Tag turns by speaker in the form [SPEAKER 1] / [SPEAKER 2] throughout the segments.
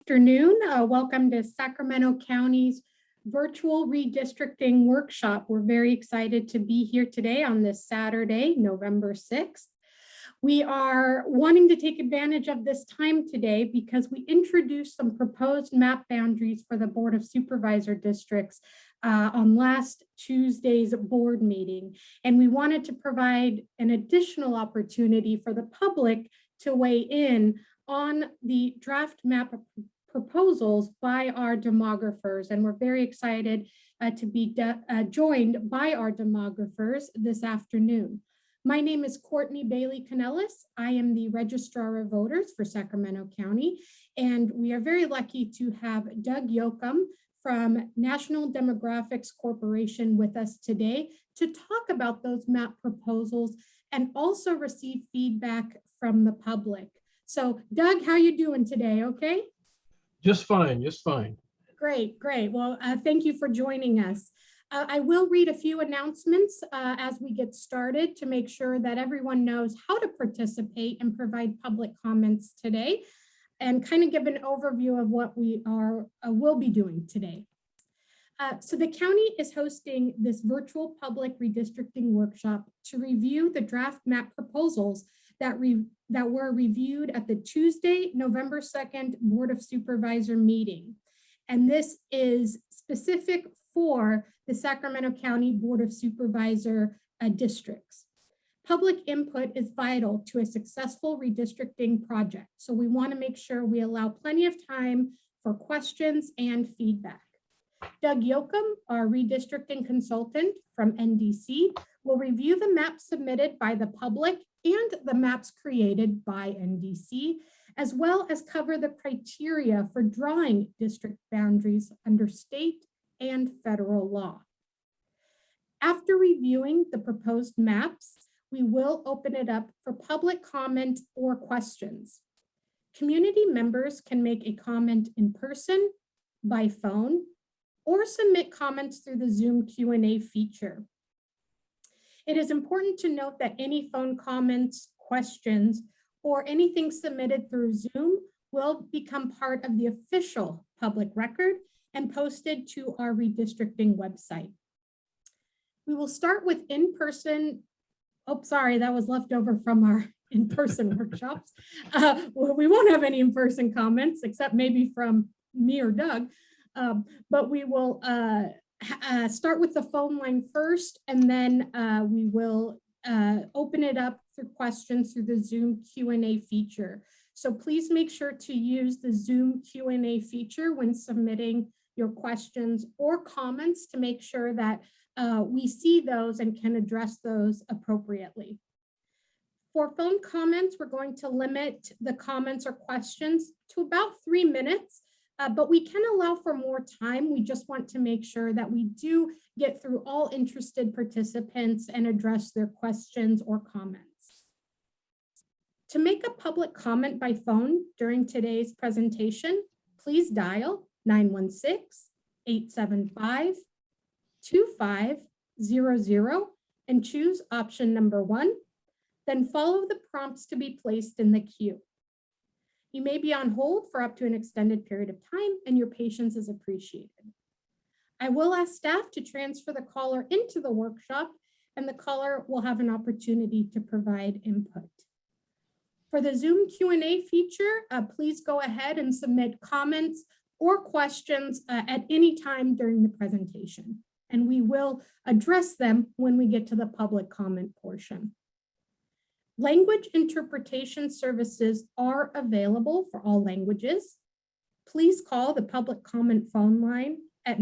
[SPEAKER 1] Afternoon. Welcome to Sacramento County's virtual redistricting workshop. We're very excited to be here today on this Saturday, November 6th. We are wanting to take advantage of this time today because we introduced some proposed map boundaries for the Board of Supervisor districts on last Tuesday's board meeting. And we wanted to provide an additional opportunity for the public to weigh in on the draft map proposals by our demographers. And we're very excited to be joined by our demographers this afternoon. My name is Courtney Bailey Canellis. I am the Registrar of Voters for Sacramento County, and we are very lucky to have Doug Yoakum from National Demographics Corporation with us today to talk about those map proposals and also receive feedback from the public. So Doug, how are you doing today? Okay?
[SPEAKER 2] Just fine, just fine.
[SPEAKER 1] Great, great. Well, thank you for joining us. I will read a few announcements as we get started to make sure that everyone knows how to participate and provide public comments today and kind of give an overview of what we will be doing today. So the county is hosting this virtual public redistricting workshop to review the draft map proposals that were reviewed at the Tuesday, November 2nd Board of Supervisor meeting. And this is specific for the Sacramento County Board of Supervisor districts. Public input is vital to a successful redistricting project. So we want to make sure we allow plenty of time for questions and feedback. Doug Yoakum, our redistricting consultant from NDC, will review the maps submitted by the public and the maps created by NDC, as well as cover the criteria for drawing district boundaries under state and federal law. After reviewing the proposed maps, we will open it up for public comment or questions. Community members can make a comment in person, by phone, or submit comments through the Zoom Q&A feature. It is important to note that any phone comments, questions, or anything submitted through Zoom will become part of the official public record and posted to our redistricting website. We will start with in-person, oh, sorry, that was left over from our in-person workshops. We won't have any in-person comments except maybe from me or Doug, but we will start with the phone line first, and then we will open it up for questions through the Zoom Q&A feature. So please make sure to use the Zoom Q&A feature when submitting your questions or comments to make sure that we see those and can address those appropriately. For phone comments, we're going to limit the comments or questions to about 3 minutes. But we can allow for more time. We just want to make sure that we do get through all interested participants and address their questions or comments. To make a public comment by phone during today's presentation, please dial 916-875-2500 and choose option number 1, then follow the prompts to be placed in the queue. You may be on hold for up to an extended period of time, and your patience is appreciated. I will ask staff to transfer the caller into the workshop, and the caller will have an opportunity to provide input. For the Zoom Q&A feature, please go ahead and submit comments or questions at any time during the presentation, and we will address them when we get to the public comment portion. Language interpretation services are available for all languages. Please call the public comment phone line at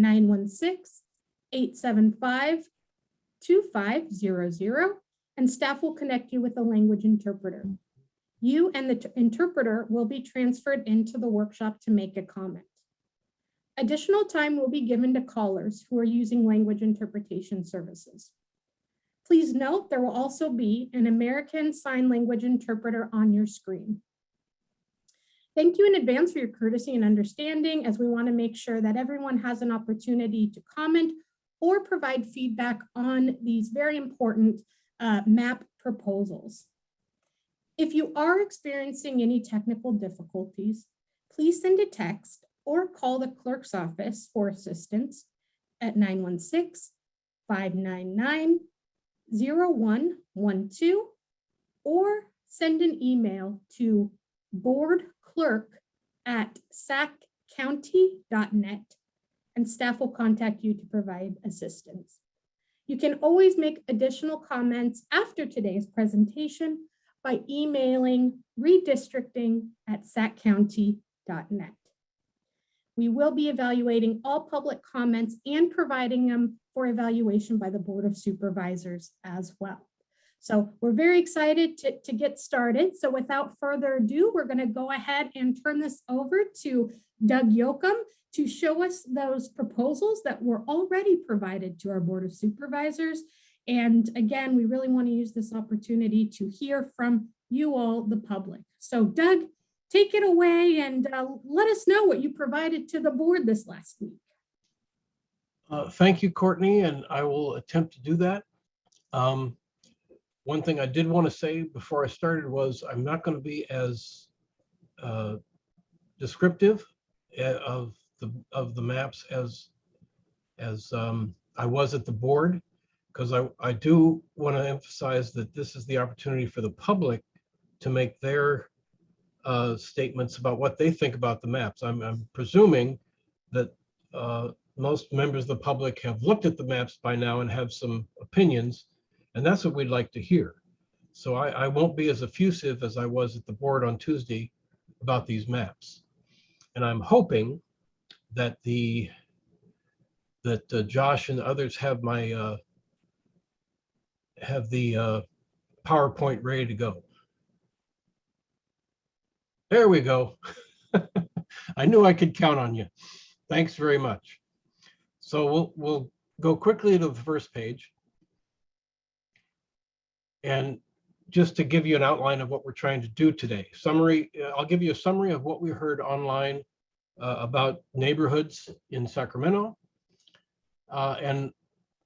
[SPEAKER 1] 916-875-2500, and staff will connect you with a language interpreter. You and the interpreter will be transferred into the workshop to make a comment. Additional time will be given to callers who are using language interpretation services. Please note there will also be an American Sign Language interpreter on your screen. Thank you in advance for your courtesy and understanding, as we want to make sure that everyone has an opportunity to comment or provide feedback on these very important map proposals. If you are experiencing any technical difficulties, please send a text or call the clerk's office for assistance at 916-599-0112, or send an email to boardclerk@saccounty.net, and staff will contact you to provide assistance. You can always make additional comments after today's presentation by emailing redistricting@saccounty.net. We will be evaluating all public comments and providing them for evaluation by the Board of Supervisors as well. So we're very excited to get started. So without further ado, we're going to go ahead and turn this over to Doug Yoakum to show us those proposals that were already provided to our Board of Supervisors. And again, we really want to use this opportunity to hear from you all, the public. So Doug, take it away and let us know what you provided to the board this last week.
[SPEAKER 2] Thank you, Courtney, and I will attempt to do that. One thing I did want to say before I started was I'm not going to be as descriptive of the maps as I was at the board, because I do want to emphasize that this is the opportunity for the public to make their statements about what they think about the maps. I'm presuming that most members of the public have looked at the maps by now and have some opinions, and that's what we'd like to hear. So I won't be as effusive as I was at the board on Tuesday about these maps. And I'm hoping that Josh and others have my the PowerPoint ready to go. There we go. I knew I could count on you. Thanks very much. So we'll go quickly to the first page. And just to give you an outline of what we're trying to do today. Summary, I'll give you a summary of what we heard online about neighborhoods in Sacramento. And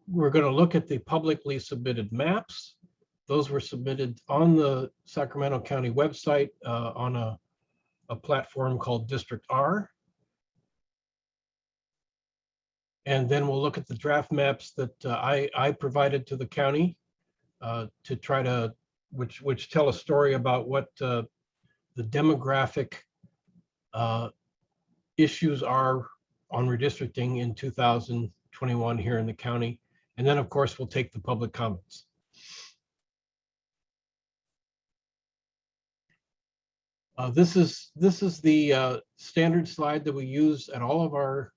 [SPEAKER 2] we're going to look at the publicly submitted maps. Those were submitted on the Sacramento County website on a platform called District R. And then we'll look at the draft maps that I provided to the county to try to, which tell a story about what the demographic issues are on redistricting in 2021 here in the county. And then of course, we'll take the public comments. This is the standard slide that we use at all of our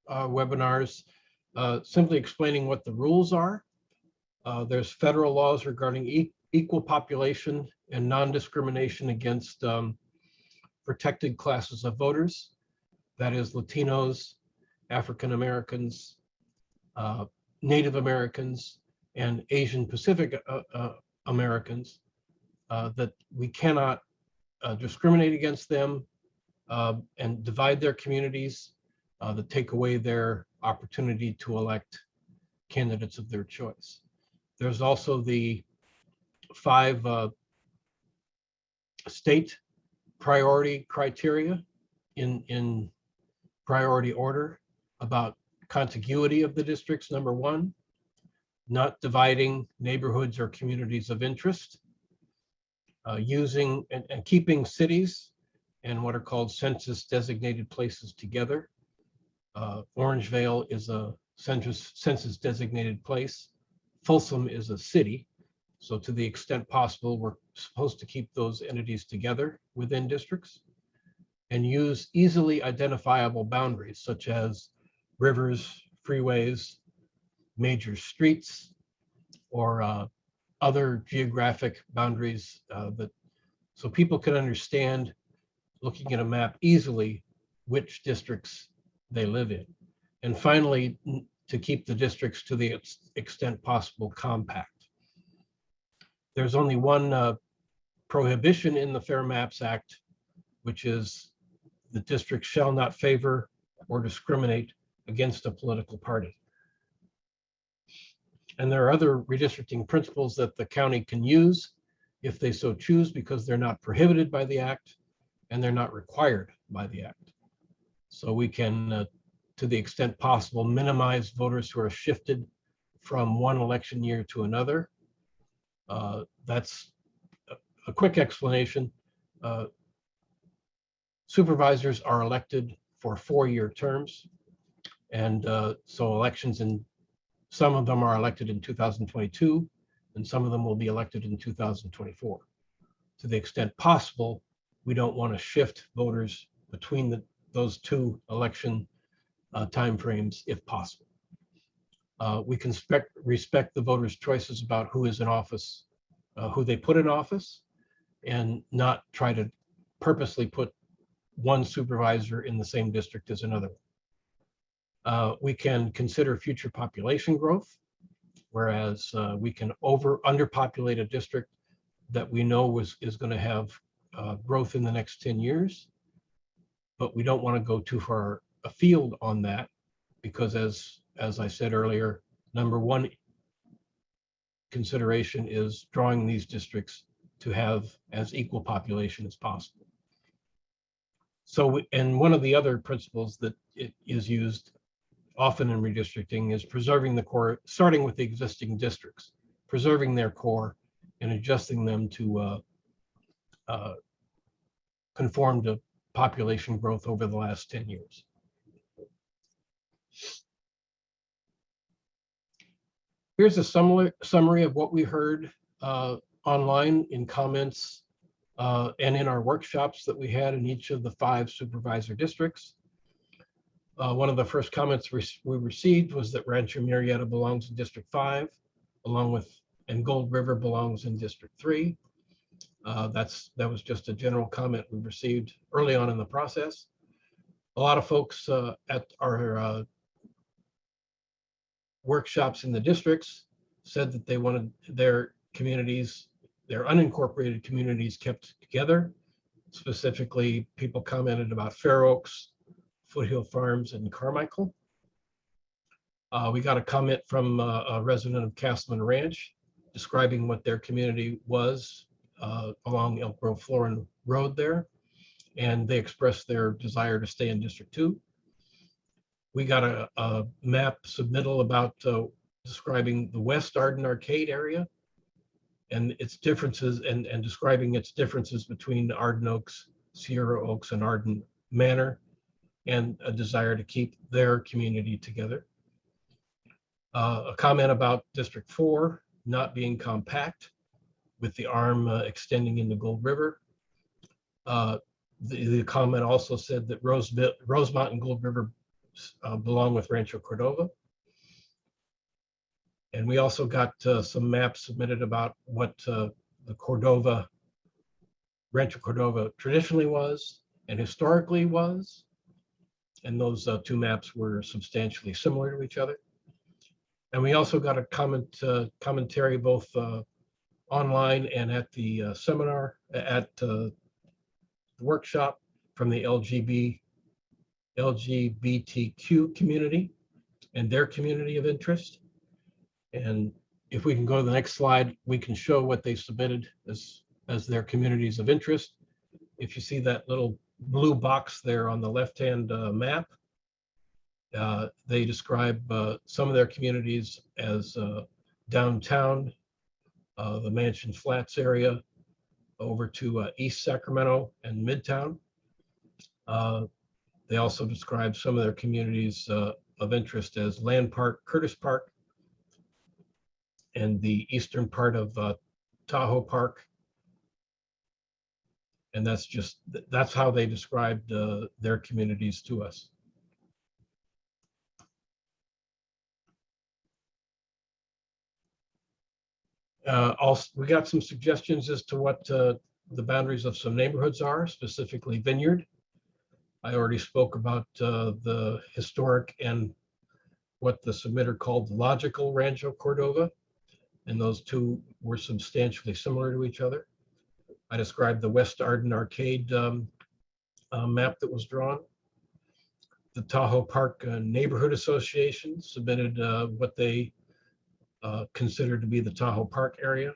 [SPEAKER 2] webinars, simply explaining what the rules are. There's federal laws regarding equal population and non-discrimination against protected classes of voters. That is Latinos, African Americans, Native Americans, and Asian Pacific Americans, that we cannot discriminate against them and divide their communities, that take away their opportunity to elect candidates of their choice. There's also the 5 state priority criteria in priority order about contiguity of the districts. Number 1, not dividing neighborhoods or communities of interest, using and keeping cities and what are called census designated places together. Orangevale is a census designated place. Folsom is a city. So to the extent possible, we're supposed to keep those entities together within districts and use easily identifiable boundaries such as rivers, freeways, major streets, or other geographic boundaries so people can understand, looking at a map easily, which districts they live in. And finally, to keep the districts to the extent possible compact. There's only one prohibition in the Fair Maps Act, which is the district shall not favor or discriminate against a political party. And there are other redistricting principles that the county can use if they so choose, because they're not prohibited by the act. and they're not required by the act. So we can, to the extent possible, minimize voters who are shifted from one election year to another. That's a quick explanation. Supervisors are elected for 4-year terms. And so elections, in some of them are elected in 2022, and some of them will be elected in 2024. To the extent possible, we don't want to shift voters between those two election timeframes if possible. We can respect the voters' choices about who is in office, who they put in office, and not try to purposely put one supervisor in the same district as another. We can consider future population growth, whereas we can underpopulate a district that we know is going to have growth in the next 10 years, but we don't want to go too far afield on that, because as I said earlier, number one consideration is drawing these districts to have as equal population as possible. So, and one of the other principles that it is used often in redistricting is preserving the core, starting with the existing districts, preserving their core and adjusting them to conform to population growth over the last 10 years. Here's a summary of what we heard online in comments and in our workshops that we had in each of the 5 supervisor districts. One of the first comments we received was that Rancho Murrieta belongs in District 5, and Gold River belongs in District 3. That was just a general comment we received early on in the process. A lot of folks at our workshops in the districts said that they wanted their communities, their unincorporated communities, kept together. Specifically, people commented about Fair Oaks, Foothill Farms, and Carmichael. We got a comment from a resident of Castleman Ranch describing what their community was along Elk Grove Florin Road there, and they expressed their desire to stay in District 2. We got a map submittal about describing the West Arden Arcade area and its differences, and describing its differences between Arden Oaks, Sierra Oaks, and Arden Manor, and a desire to keep their community together. A comment about District 4 not being compact, with the arm extending into Gold River. The comment also said that Rosemont and Gold River belong with Rancho Cordova. And we also got some maps submitted about what the Rancho Cordova traditionally was and historically was. And those 2 maps were substantially similar to each other. And we also got a commentary both online and at the seminar, at the workshop, from the LGBTQ community and their community of interest. And if we can go to the next slide, we can show what they submitted as their communities of interest. If you see that little blue box there on the left-hand map, they describe some of their communities as downtown, the Mansion Flats area, over to East Sacramento and Midtown. They also describe some of their communities of interest as Land Park, Curtis Park, and the eastern part of Tahoe Park. And that's how they described their communities to us. Also, we got some suggestions as to what the boundaries of some neighborhoods are, specifically Vineyard. I already spoke about the historic and what the submitter called the logical Rancho Cordova, and those 2 were substantially similar to each other. I described the West Arden Arcade map that was drawn. The Tahoe Park Neighborhood Association submitted what they considered to be the Tahoe Park area.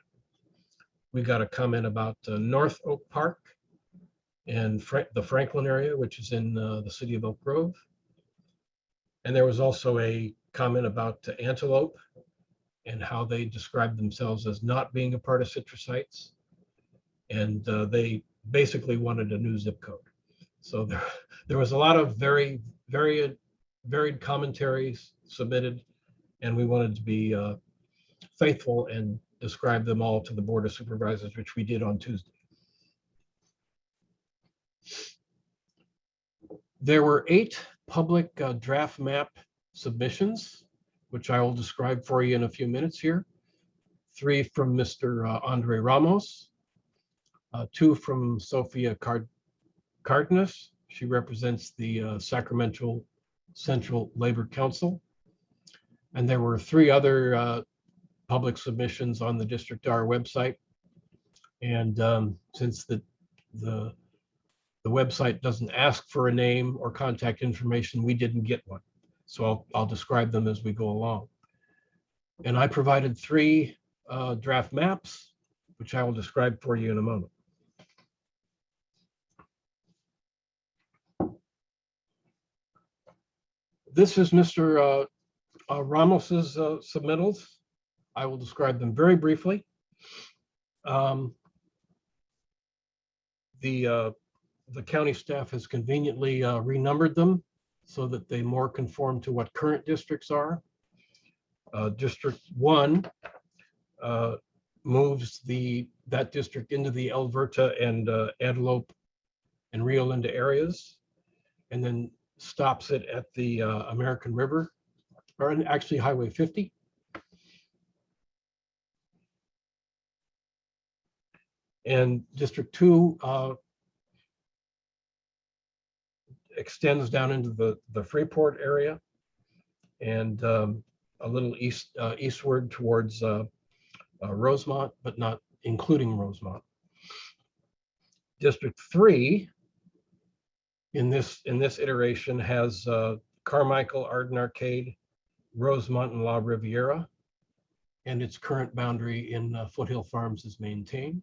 [SPEAKER 2] We got a comment about North Oak Park and the Franklin area, which is in the city of Oak Grove. And there was also a comment about Antelope and how they described themselves as not being a part of citrus sites. And they basically wanted a new zip code. So there was a lot of varied commentaries submitted, and we wanted to be faithful and describe them all to the Board of Supervisors, which we did on Tuesday. There were 8 public draft map submissions, which I will describe for you in a few minutes here. 3 from Mr. Andre Ramos, 2 from Sophia Cardenas. She represents the Sacramento Central Labor Council. And there were 3 other public submissions on the District R website. And since the website doesn't ask for a name or contact information, we didn't get one. So I'll describe them as we go along. And I provided 3 draft maps, which I will describe for you in a moment. This is Mr. Ramos's submittals. I will describe them very briefly. The county staff has conveniently renumbered them so that they more conform to what current districts are. District 1 moves that district into the Alberta and Antelope and Rio Linda areas, and then stops it at the American River, or actually Highway 50. And District 2 extends down into the Freeport area and a little eastward towards Rosemont, but not including Rosemont. District 3 in this iteration has Carmichael, Arden Arcade, Rosemont, and La Riviera, and its current boundary in Foothill Farms is maintained.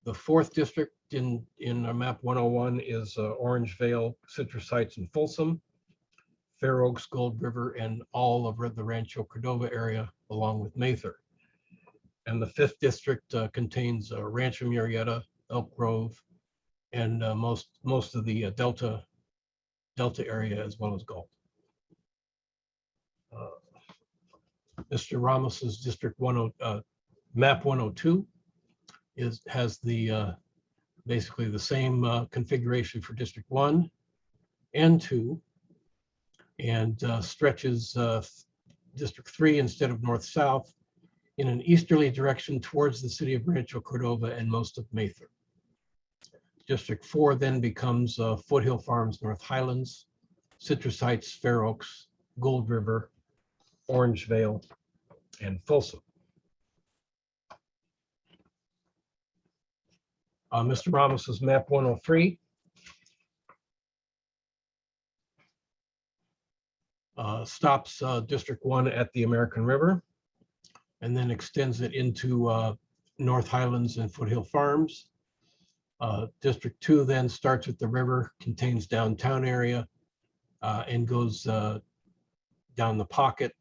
[SPEAKER 2] The 4th district in map 101 is Orangevale, Citrus Heights, and Folsom, Fair Oaks, Gold River, and all of the Rancho Cordova area, along with Mather. And the 5th district contains Rancho Murrieta, Elk Grove, and most of the Delta area, as well as Galt. Mr. Ramos's District map 102 has basically the same configuration for District 1 and 2, and stretches District 3 instead of north-south in an easterly direction towards the city of Rancho Cordova and most of Mather. District 4 then becomes Foothill Farms, North Highlands, Citrus Heights, Fair Oaks, Gold River, Orangevale, and Folsom. Mr. Ramos's map 103 stops District 1 at the American River and then extends it into North Highlands and Foothill Farms. District 2 then starts at the river, contains downtown area, and goes down the pocket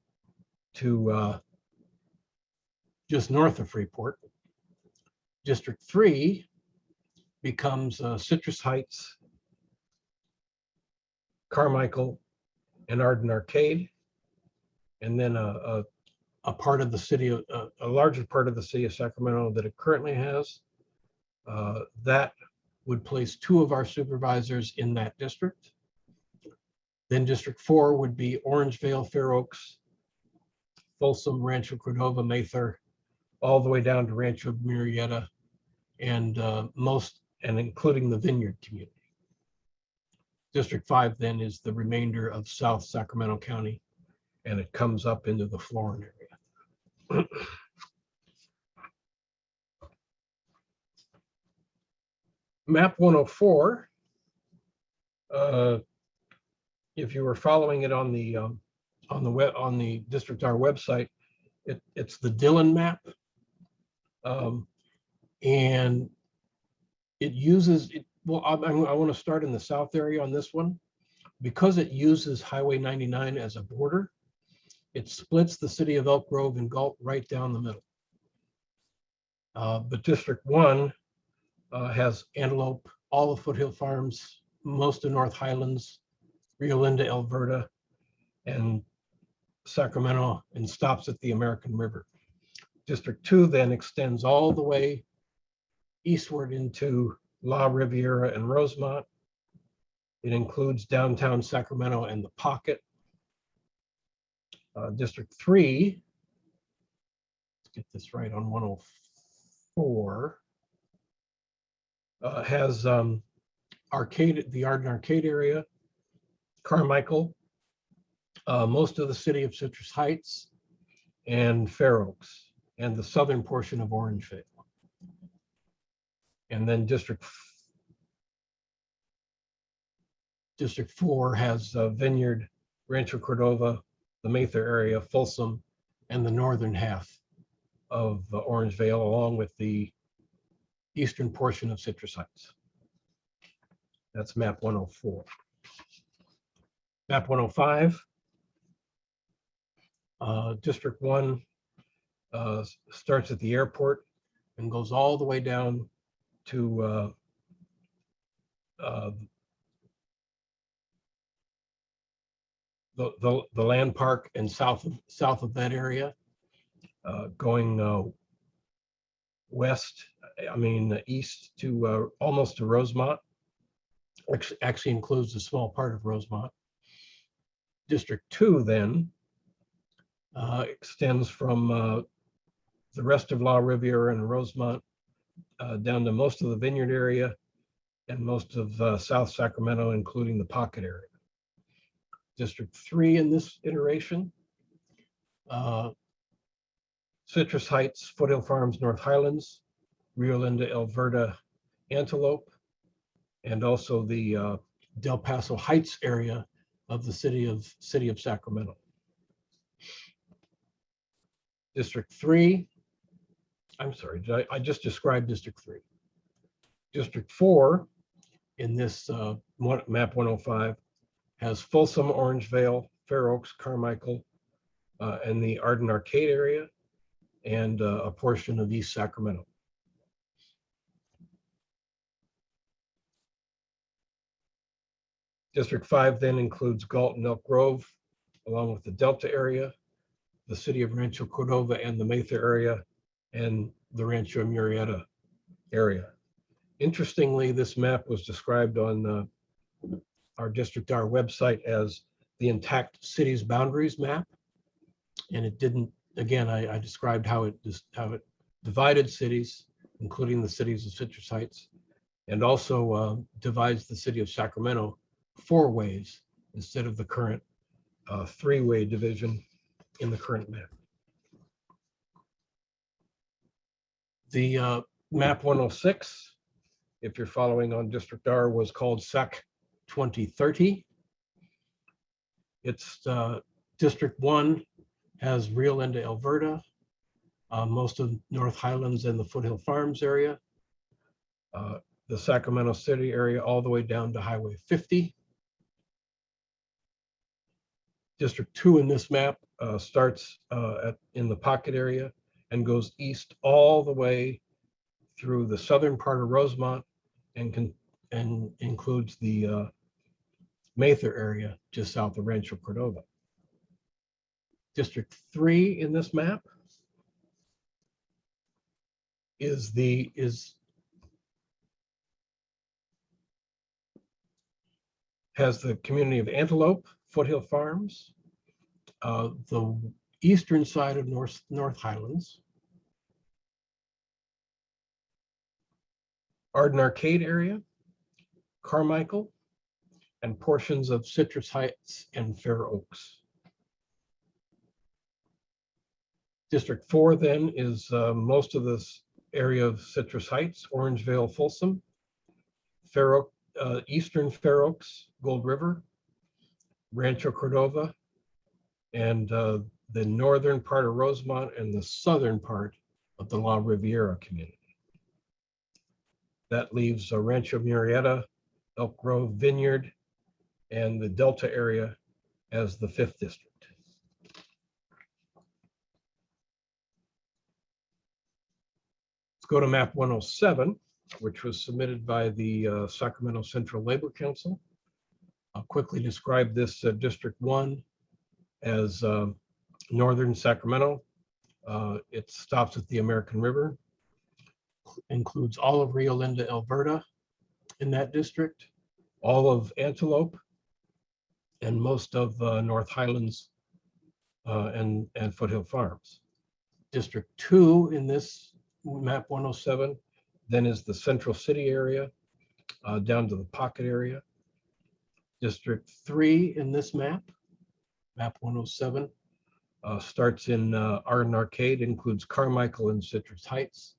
[SPEAKER 2] to just north of Freeport. District 3 becomes Citrus Heights, Carmichael, and Arden Arcade, and then a part of the city, a larger part of the city of Sacramento that it currently has. That would place 2 of our supervisors in that district. Then District 4 would be Orangevale, Fair Oaks, Folsom, Rancho Cordova, Mather, all the way down to Rancho Murrieta, and including the Vineyard community. District 5 then is the remainder of South Sacramento County, and it comes up into the Florin area. Map 104, if you were following it on the District R website, it's the Dillon map, and it Well, I want to start in the south area on this one. Because it uses Highway 99 as a border, it splits the city of Elk Grove and Galt right down the middle. But District 1 has Antelope, all the Foothill Farms, most of North Highlands, Rio Linda, Alberta, and Sacramento, and stops at the American River. District 2 then extends all the way eastward into La Riviera and Rosemont. It includes downtown Sacramento and the Pocket. District 3, let's get this right on 104, has Arcade, the Arden Arcade area, Carmichael, most of the city of Citrus Heights, and Fair Oaks, and the southern portion of Orangevale. And then District 4 has Vineyard, Rancho Cordova, the Mather area, Folsom, and the northern half of Orangevale, along with the eastern portion of Citrus Heights. That's map 104. Map 105, District 1 starts at the airport and goes all the way down to the land park and south of that area, going east to almost to Rosemont, which actually includes a small part of Rosemont. District 2 then extends from the rest of La Riviera and Rosemont down to most of the Vineyard area and most of South Sacramento, including the Pocket area. District 3 in this iteration, Citrus Heights, Foothill Farms, North Highlands, Rio Linda, Alberta, Antelope, and also the Del Paso Heights area of the city of Sacramento. District 3, I'm sorry, I just described District 3. District 4 in this map 105 has Folsom, Orangevale, Fair Oaks, Carmichael, and the Arden Arcade area, and a portion of East Sacramento. District 5 then includes Galt and Elk Grove, along with the Delta area, the city of Rancho Cordova and the Mather area, and the Rancho Murrieta area. Interestingly, this map was described on our District R website as the intact city's boundaries map, and it didn't. Again, I described how it divided cities, including the cities of Citrus Heights, and also divides the city of Sacramento 4 ways instead of the current 3-way division in the current map. The map 106, if you're following on District R, was called SAC 2030. It's District 1 has Rio Linda, Alberta, most of North Highlands and the Foothill Farms area, the Sacramento City area all the way down to Highway 50. District 2 in this map starts in the Pocket area and goes east all the way through the southern part of Rosemont and includes the Mather area just south of Rancho Cordova. District 3 in this map has the community of Antelope, Foothill Farms, the eastern side of North Highlands, Arden Arcade area, Carmichael, and portions of Citrus Heights and Fair Oaks. District 4 then is most of this area of Citrus Heights, Orangevale, Folsom, eastern Fair Oaks, Gold River, Rancho Cordova, and the northern part of Rosemont and the southern part of the La Riviera community. That leaves Rancho Murrieta, Elk Grove Vineyard, and the Delta area as the 5th district. Let's go to map 107, which was submitted by the Sacramento Central Labor Council. I'll quickly describe this District 1 as northern Sacramento. It stops at the American River, includes all of Rio Linda, Alberta in that district, all of Antelope, and most of North Highlands and Foothill Farms. District 2 in this map 107 then is the Central City area down to the Pocket area. District 3 in this map 107, starts in Arden Arcade, includes Carmichael and Citrus Heights.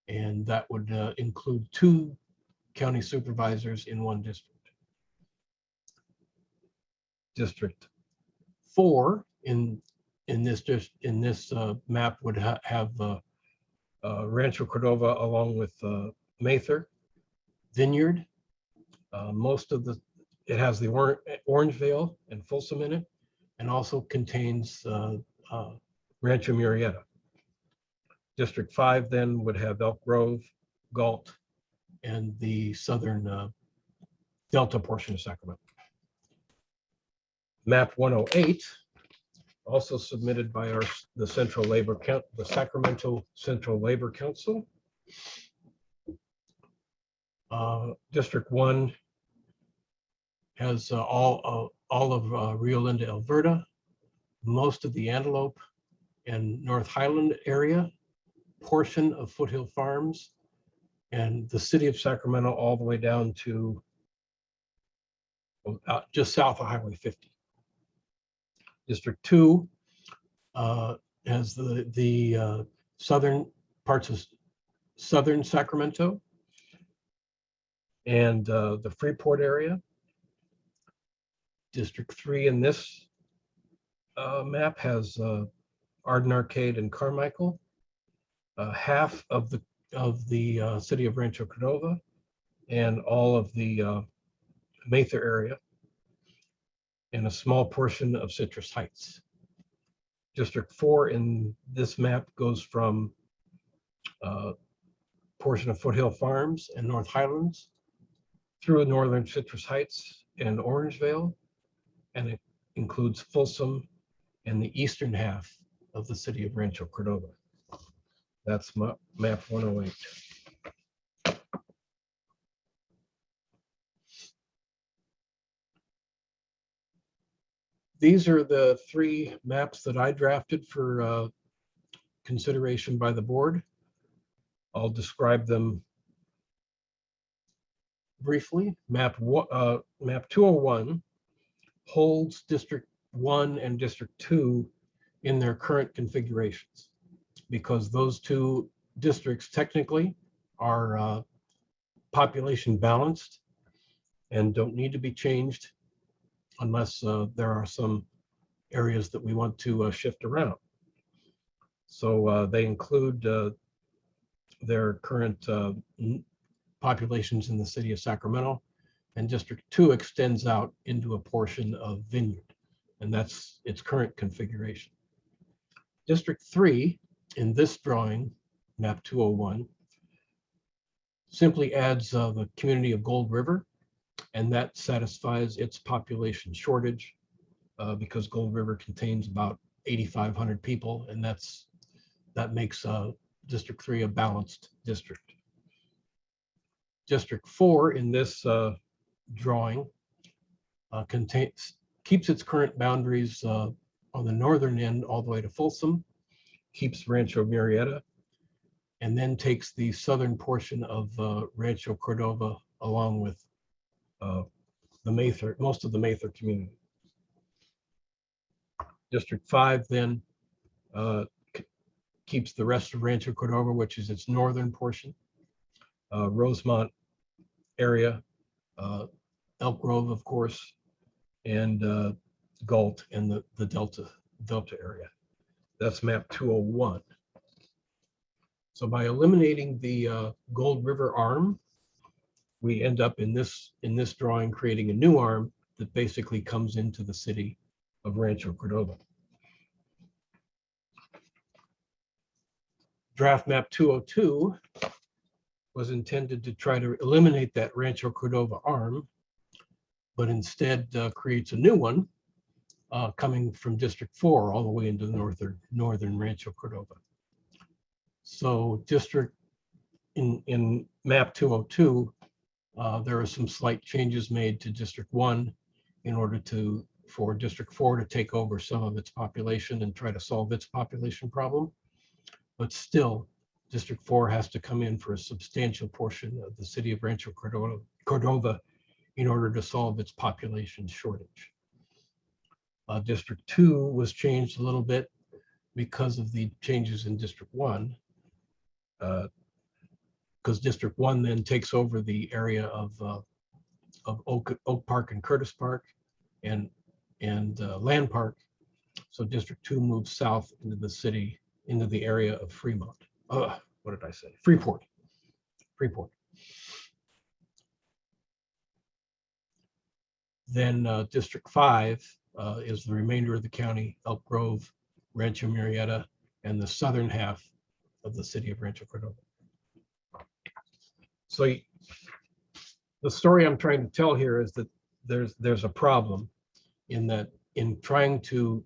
[SPEAKER 2] And that would include 2 county supervisors in 1 district. District 4 in this map would have Rancho Cordova along with Mather Vineyard. It has the Orangevale and Folsom in it, and also contains Rancho Murrieta. District 5 then would have Elk Grove, Galt, and the southern Delta portion of Sacramento. Map 108, also submitted by the Sacramento Central Labor Council. District 1 has all of Rio Linda, Alberta, most of the Antelope and North Highland area, portion of Foothill Farms, and the city of Sacramento all the way down to just south of Highway 50. District 2 has the southern parts of southern Sacramento and the Freeport area. District 3 in this map has Arden Arcade and Carmichael, half of the city of Rancho Cordova, and all of the Mather area, and a small portion of Citrus Heights. District 4 in this map goes from portion of Foothill Farms and North Highlands through northern Citrus Heights and Orangevale, and it includes Folsom and the eastern half of the city of Rancho Cordova. That's map 108. These are the 3 maps that I drafted for consideration by the board. I'll describe them briefly. Map 201 holds District 1 and District 2 in their current configurations, because those 2 districts technically are population balanced and don't need to be changed unless there are some areas that we want to shift around. So they include their current populations in the city of Sacramento, and District 2 extends out into a portion of Vineyard, and that's its current configuration. District 3 in this drawing, map 201, simply adds the community of Gold River, and that satisfies its population shortage because Gold River contains about 8,500 people, and that makes District 3 a balanced district. District 4 in this drawing keeps its current boundaries on the northern end all the way to Folsom, keeps Rancho Murrieta, and then takes the southern portion of Rancho Cordova along with most of the Mather community. District 5 then keeps the rest of Rancho Cordova, which is its northern portion, Rosemont area, Elk Grove, of course, and Galt and the Delta area. That's map 201. So by eliminating the Gold River arm, we end up in this drawing creating a new arm that basically comes into the city of Rancho Cordova. Draft map 202 was intended to try to eliminate that Rancho Cordova arm, but instead creates a new one coming from District 4 all the way into the northern Rancho Cordova. So in map 202, there are some slight changes made to District 1 in order for District 4 to take over some of its population and try to solve its population problem. But still, District 4 has to come in for a substantial portion of the city of Rancho Cordova in order to solve its population shortage. District 2 was changed a little bit because of the changes in District 1, because District 1 then takes over the area of Oak Park and Curtis Park and Land Park. So District 2 moves south into the city, into the area of Fremont. What did I say? Freeport. Then District 5 is the remainder of the county, Elk Grove, Rancho Murrieta, and the southern half of the city of Rancho Cordova. So the story I'm trying to tell here is that there's a problem in that in trying to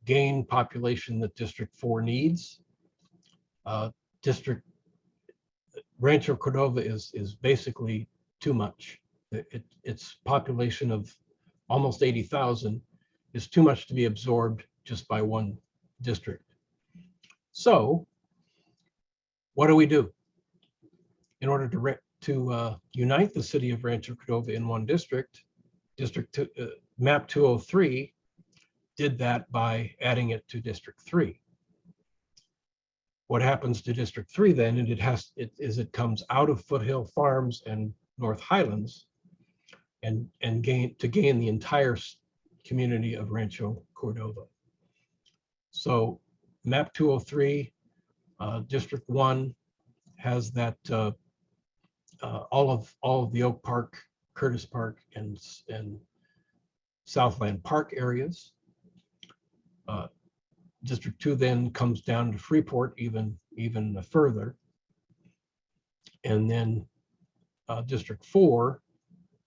[SPEAKER 2] gain population that District 4 needs, Rancho Cordova is basically too much. Its population of almost 80,000 is too much to be absorbed just by one district. So what do we do? In order to unite the city of Rancho Cordova in one district, map 203 did that by adding it to District 3. What happens to District 3 then, and it comes out of Foothill Farms and North Highlands and gain the entire community of Rancho Cordova. So map 203, District 1 has that all of the Oak Park, Curtis Park, and Southland Park areas. District 2 then comes down to Freeport even further. And then District 4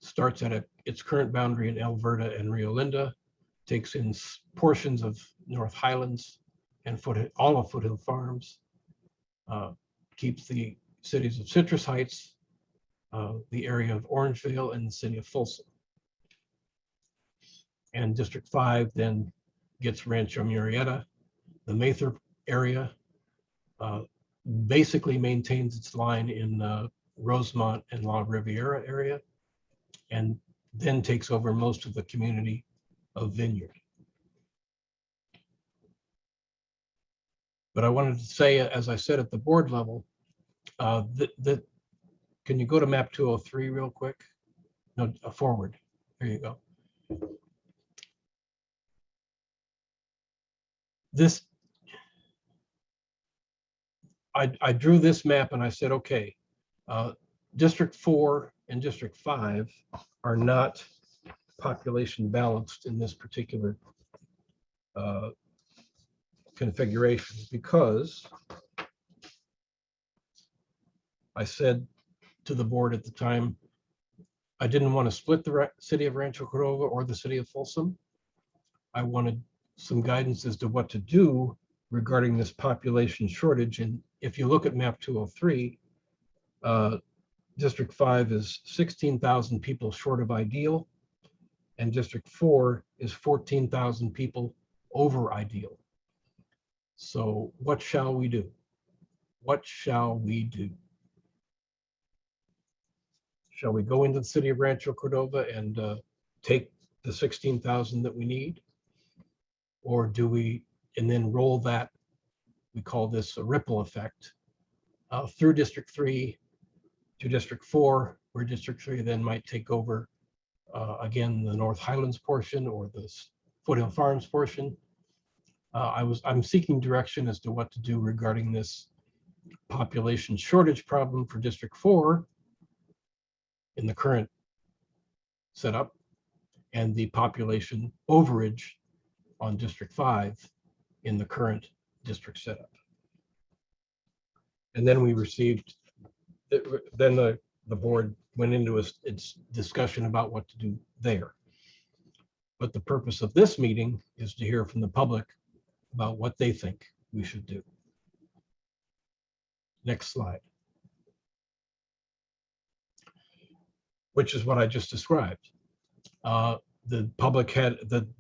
[SPEAKER 2] starts at its current boundary in Alberta and Rio Linda, takes in portions of North Highlands and all of Foothill Farms, keeps the cities of Citrus Heights, the area of Orangevale, and the city of Folsom. And District 5 then gets Rancho Murrieta. The Mather area basically maintains its line in Rosemont and La Riviera area, and then takes over most of the community of Vineyard. But I wanted to say, as I said at the board level, can you go to map 203 real quick? No, forward. There you go. I drew this map and I said, okay, District 4 and District 5 are not population balanced in this particular configuration, because I said to the board at the time, I didn't want to split the city of Rancho Cordova or the city of Folsom. I wanted some guidance as to what to do regarding this population shortage. And if you look at map 203, District 5 is 16,000 people short of ideal, and District 4 is 14,000 people over ideal. So what shall we do? What shall we do? Shall we go into the city of Rancho Cordova and take the 16,000 that we need? Or do we, and then roll that, we call this a ripple effect, through District 3 to District 4, where District 3 then might take over, again, the North Highlands portion or the Foothill Farms portion. I'm seeking direction as to what to do regarding this population shortage problem for District 4 in the current setup, and the population overage on District 5 in the current district setup. And then we received, then the board went into its discussion about what to do there. But the purpose of this meeting is to hear from the public about what they think we should do. Next slide. Which is what I just described. The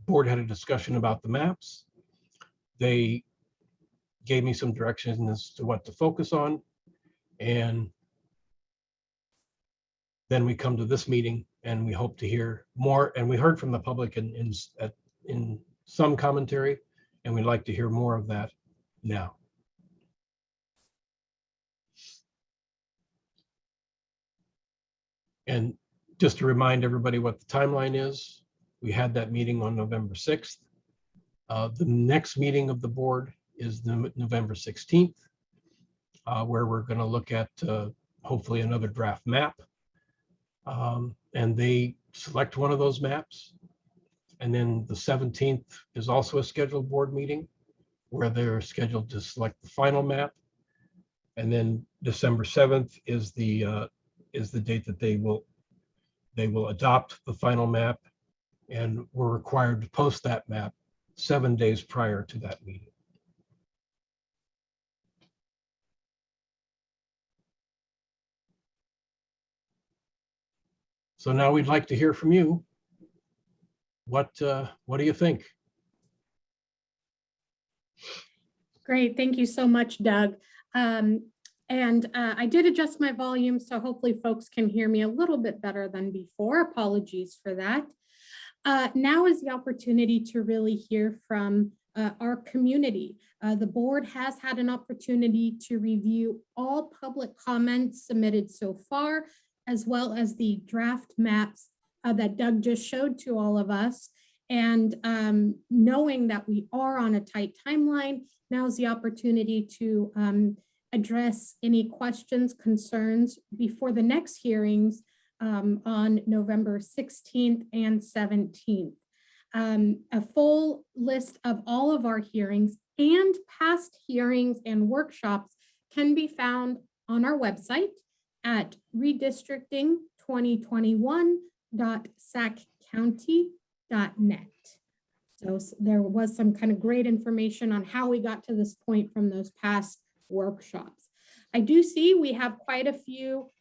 [SPEAKER 2] board had a discussion about the maps. They gave me some directions as to what to focus on. And then we come to this meeting and we hope to hear more. And we heard from the public in some commentary, and we'd like to hear more of that now. And just to remind everybody what the timeline is, we had that meeting on November 6th. The next meeting of the board is November 16th, where we're going to look at hopefully another draft map. And they select one of those maps. And then the 17th is also a scheduled board meeting where they're scheduled to select the final map. And then December 7th is the date that they will adopt the final map, and we're required to post that map 7 days prior to that meeting. So now we'd like to hear from you. What do you think?
[SPEAKER 1] Great, thank you so much, Doug. I did adjust my volume, so hopefully folks can hear me a little bit better than before. Apologies for that. Now is the opportunity to really hear from our community. The board has had an opportunity to review all public comments submitted so far, as well as the draft maps that Doug just showed to all of us. And knowing that we are on a tight timeline, now is the opportunity to address any questions, concerns before the next hearings on November 16th and 17th. A full list of all of our hearings and past hearings and workshops can be found on our website at redistricting2021.saccounty.net. So there was some kind of great information on how we got to this point from those past workshops. I do see we have quite a few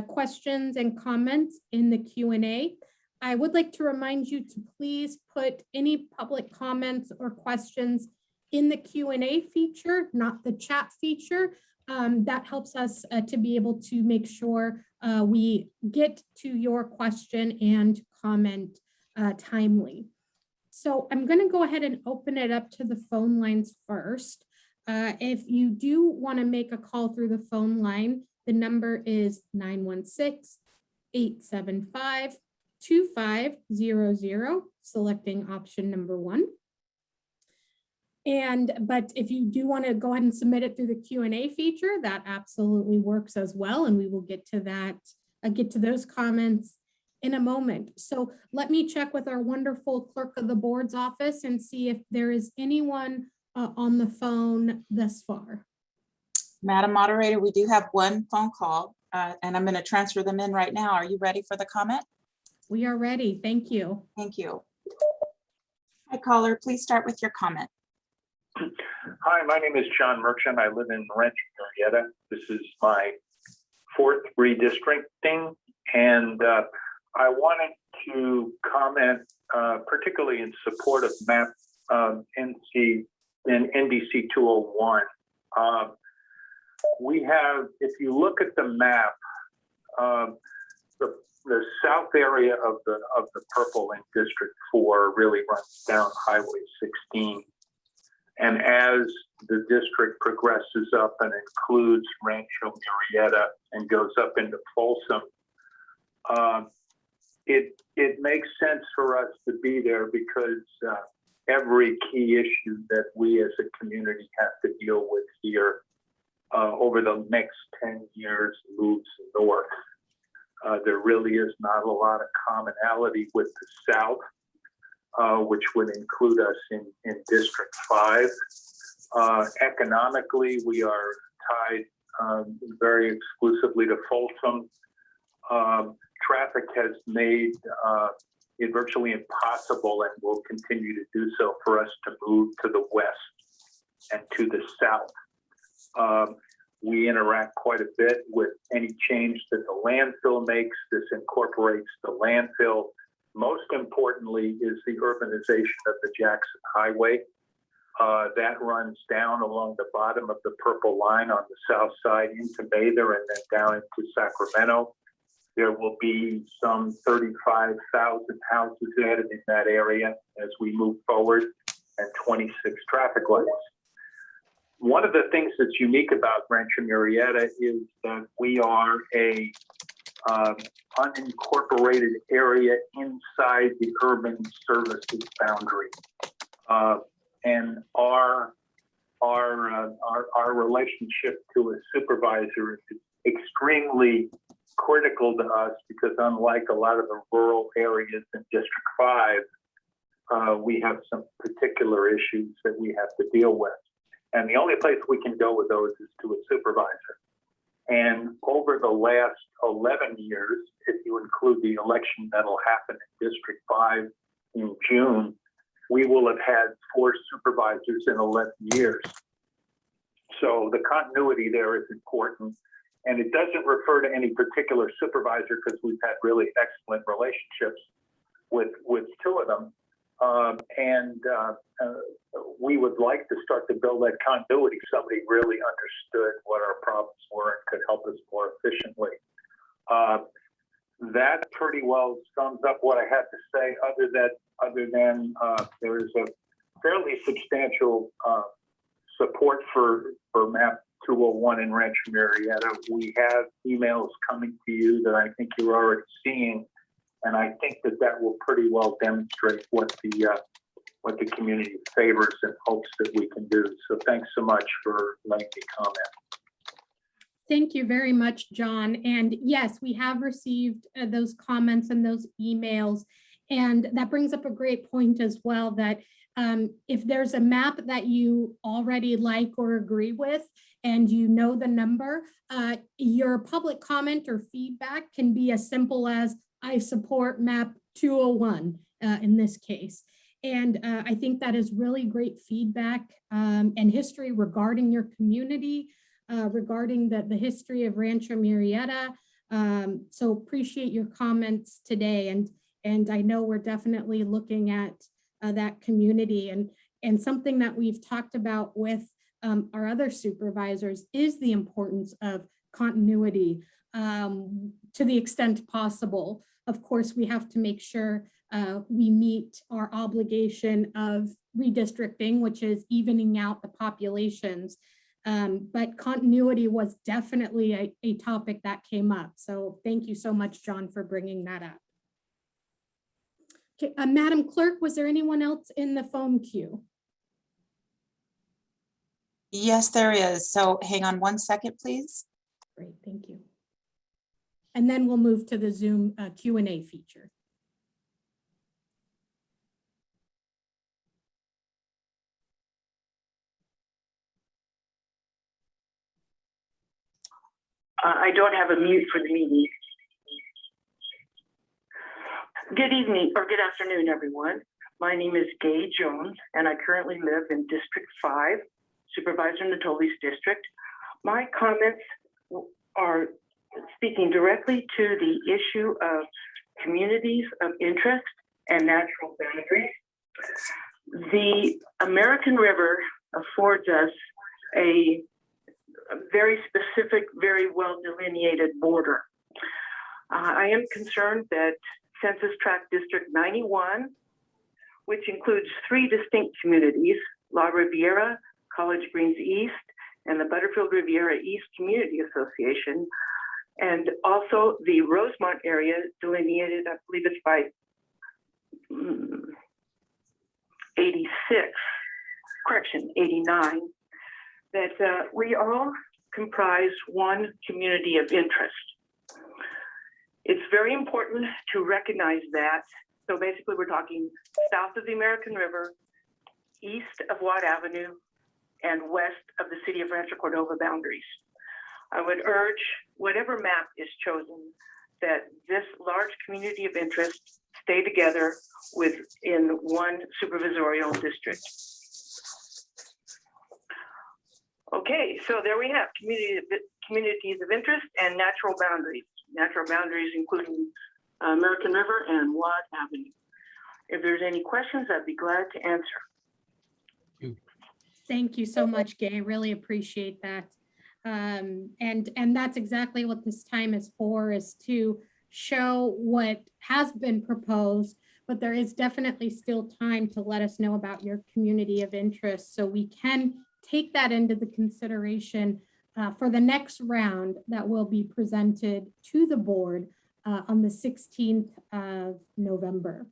[SPEAKER 1] questions and comments in the Q&A. I would like to remind you to please put any public comments or questions in the Q&A feature, not the chat feature. That helps us to be able to make sure we get to your question and comment timely. So I'm going to go ahead and open it up to the phone lines first. If you do want to make a call through the phone line, the number is 916-875-2500, selecting option number 1. But if you do want to go ahead and submit it through the Q&A feature, that absolutely works as well. And we will get to that, get to those comments in a moment. So let me check with our wonderful clerk of the board's office and see if there is anyone on the phone thus far.
[SPEAKER 3] Madam Moderator, we do have one phone call and I'm going to transfer them in right now. Are you ready for the comment?
[SPEAKER 1] We are ready. Thank you.
[SPEAKER 3] Thank you. Hi, caller. Please start with your comment.
[SPEAKER 4] Hi, my name is John Merchant. I live in Rancho Murrieta. This is my 4th redistricting, and I wanted to comment particularly in support of map NDC 201. We have, if you look at the map, the south area of the purple in District 4 really runs down Highway 16. And as the district progresses up and includes Rancho Murrieta and goes up into Folsom, it makes sense for us to be there because every key issue that we as a community have to deal with here over the next 10 years moves north. There really is not a lot of commonality with the South, which would include us in District 5. Economically, we are tied very exclusively to Folsom. Traffic has made it virtually impossible and will continue to do so for us to move to the west and to the south. We interact quite a bit with any change that the landfill makes. This incorporates the landfill. Most importantly is the urbanization of the Jackson Highway. That runs down along the bottom of the purple line on the south side into Mather and then down into Sacramento. There will be some 35,000 houses added in that area as we move forward and 26 traffic lights. One of the things that's unique about Rancho Murrieta is that we are a unincorporated area inside the urban services boundary. And our relationship to a supervisor is extremely critical to us because unlike a lot of the rural areas in District 5, we have some particular issues that we have to deal with. And the only place we can go with those is to a supervisor. And over the last 11 years, if you include the election that'll happen in District 5 in June, we will have had 4 supervisors in 11 years. So the continuity there is important. And it doesn't refer to any particular supervisor because we've had really excellent relationships with 2 of them. We would like to start to build that continuity. Somebody really understood what our problems were and could help us more efficiently. That pretty well sums up what I had to say, other than there is a fairly substantial support for MAP 201 in Rancho Murrieta. We have emails coming to you that I think you're already seeing, and I think that will pretty well demonstrate what the community favors and hopes that we can do. So thanks so much for letting me comment.
[SPEAKER 1] Thank you very much, John. And yes, we have received those comments and those emails. And that brings up a great point as well, that if there's a map that you already like or agree with, and you know the number, your public comment or feedback can be as simple as, I support map 201 in this case. And I think that is really great feedback and history regarding your community, regarding the history of Rancho Murrieta. So appreciate your comments today. And I know we're definitely looking at that community, and something that we've talked about with our other supervisors is the importance of continuity to the extent possible. Of course, we have to make sure we meet our obligation of redistricting, which is evening out the populations. But continuity was definitely a topic that came up. So thank you so much, John, for bringing that up. Okay, Madam Clerk, was there anyone else in the phone queue?
[SPEAKER 3] Yes, there is. So hang on 1 second, please.
[SPEAKER 1] Great, thank you. And then we'll move to the Zoom Q&A feature.
[SPEAKER 5] I don't have a mute for the meeting. Good evening or good afternoon, everyone. My name is Gay Jones, and I currently live in District 5, Supervisor Natoli's district. My comments are speaking directly to the issue of communities of interest and natural boundaries. The American River affords us a very specific, very well delineated border. I am concerned that Census Tract District 91, which includes 3 distinct communities, La Riviera, College Greens East, and the Butterfield Riviera East Community Association, and also the Rosemont area delineated, I believe it's by 89, that we all comprise one community of interest. It's very important to recognize that. So basically, we're talking south of the American River, east of Watt Avenue, and west of the city of Rancho Cordova boundaries. I would urge whatever map is chosen that this large community of interest stay together within one supervisorial district. Okay, so there we have communities of interest and natural boundaries. Natural boundaries including American River and Watt Avenue. If there's any questions, I'd be glad to answer.
[SPEAKER 1] Thank you so much, Gay. Really appreciate that. And that's exactly what this time is for, is to show what has been proposed, but there is definitely still time to let us know about your community of interest so we can take that into the consideration for the next round that will be presented to the board on the 16th of November.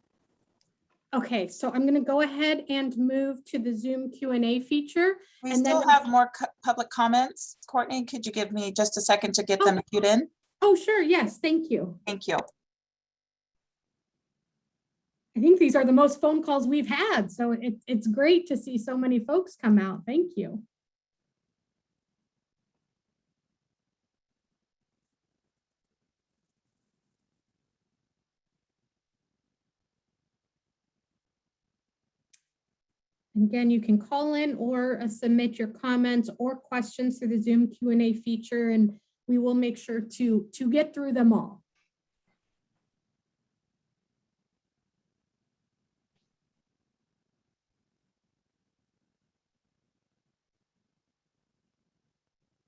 [SPEAKER 1] Okay, so I'm going to go ahead and move to the Zoom Q&A feature.
[SPEAKER 3] We
[SPEAKER 1] And
[SPEAKER 3] still
[SPEAKER 1] then-
[SPEAKER 3] have more public comments. Courtney, could you give me just a second to get them queued in?
[SPEAKER 1] Oh, sure. Yes, thank you.
[SPEAKER 3] Thank you.
[SPEAKER 1] I think these are the most phone calls we've had, so it's great to see so many folks come out. Thank you. Again, you can call in or submit your comments or questions through the Zoom Q&A feature, and we will make sure to get through them all.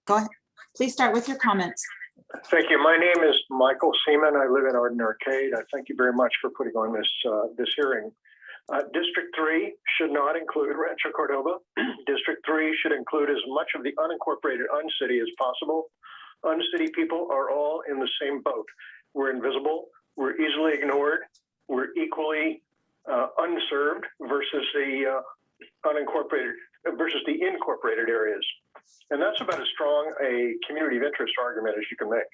[SPEAKER 3] Go ahead. Please start with your comments.
[SPEAKER 6] Thank you. My name is Michael Seaman. I live in Arden Arcade. I thank you very much for putting on this hearing. District 3 should not include Rancho Cordova. District 3 should include as much of the unincorporated uncity as possible. Uncity people are all in the same boat. We're invisible. We're easily ignored. We're equally unserved versus the unincorporated versus the incorporated areas. And that's about as strong a community of interest argument as you can make.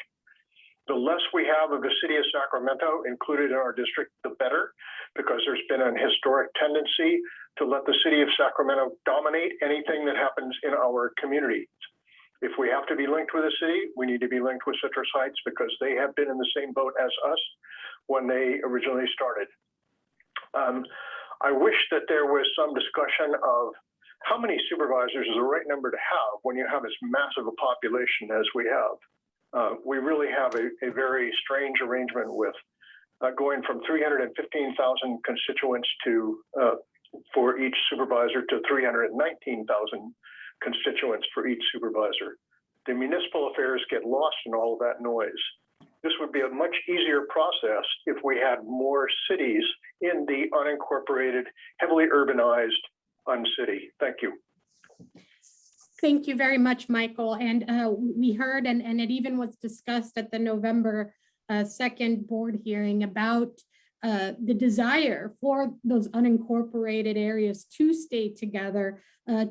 [SPEAKER 6] The less we have of the city of Sacramento included in our district, the better, because there's been an historic tendency to let the city of Sacramento dominate anything that happens in our community. If we have to be linked with a city, we need to be linked with Citrus Heights because they have been in the same boat as us when they originally started. I wish that there was some discussion of how many supervisors is the right number to have when you have as massive a population as we have. We really have a very strange arrangement with going from 315,000 constituents to for each supervisor to 319,000 constituents for each supervisor. The municipal affairs get lost in all of that noise. This would be a much easier process if we had more cities in the unincorporated, heavily urbanized uncity. Thank you.
[SPEAKER 1] Thank you very much, Michael. And we heard, and it even was discussed at the November 2nd board hearing about the desire for those unincorporated areas to stay together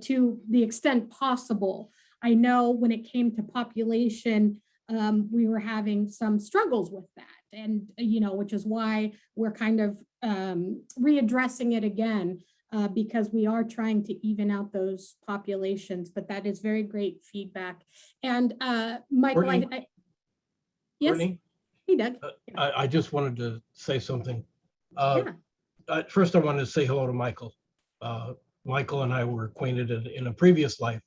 [SPEAKER 1] to the extent possible. I know when it came to population, we were having some struggles with that, and which is why we're kind of readdressing it again. Because we are trying to even out those populations, but that is very great feedback. And Michael,
[SPEAKER 2] Courtney?
[SPEAKER 1] Yes,
[SPEAKER 2] Courtney?
[SPEAKER 1] Hey, Doug.
[SPEAKER 2] I just wanted to say something.
[SPEAKER 1] Yeah.
[SPEAKER 2] First, I wanted to say hello to Michael. Michael and I were acquainted in a previous life,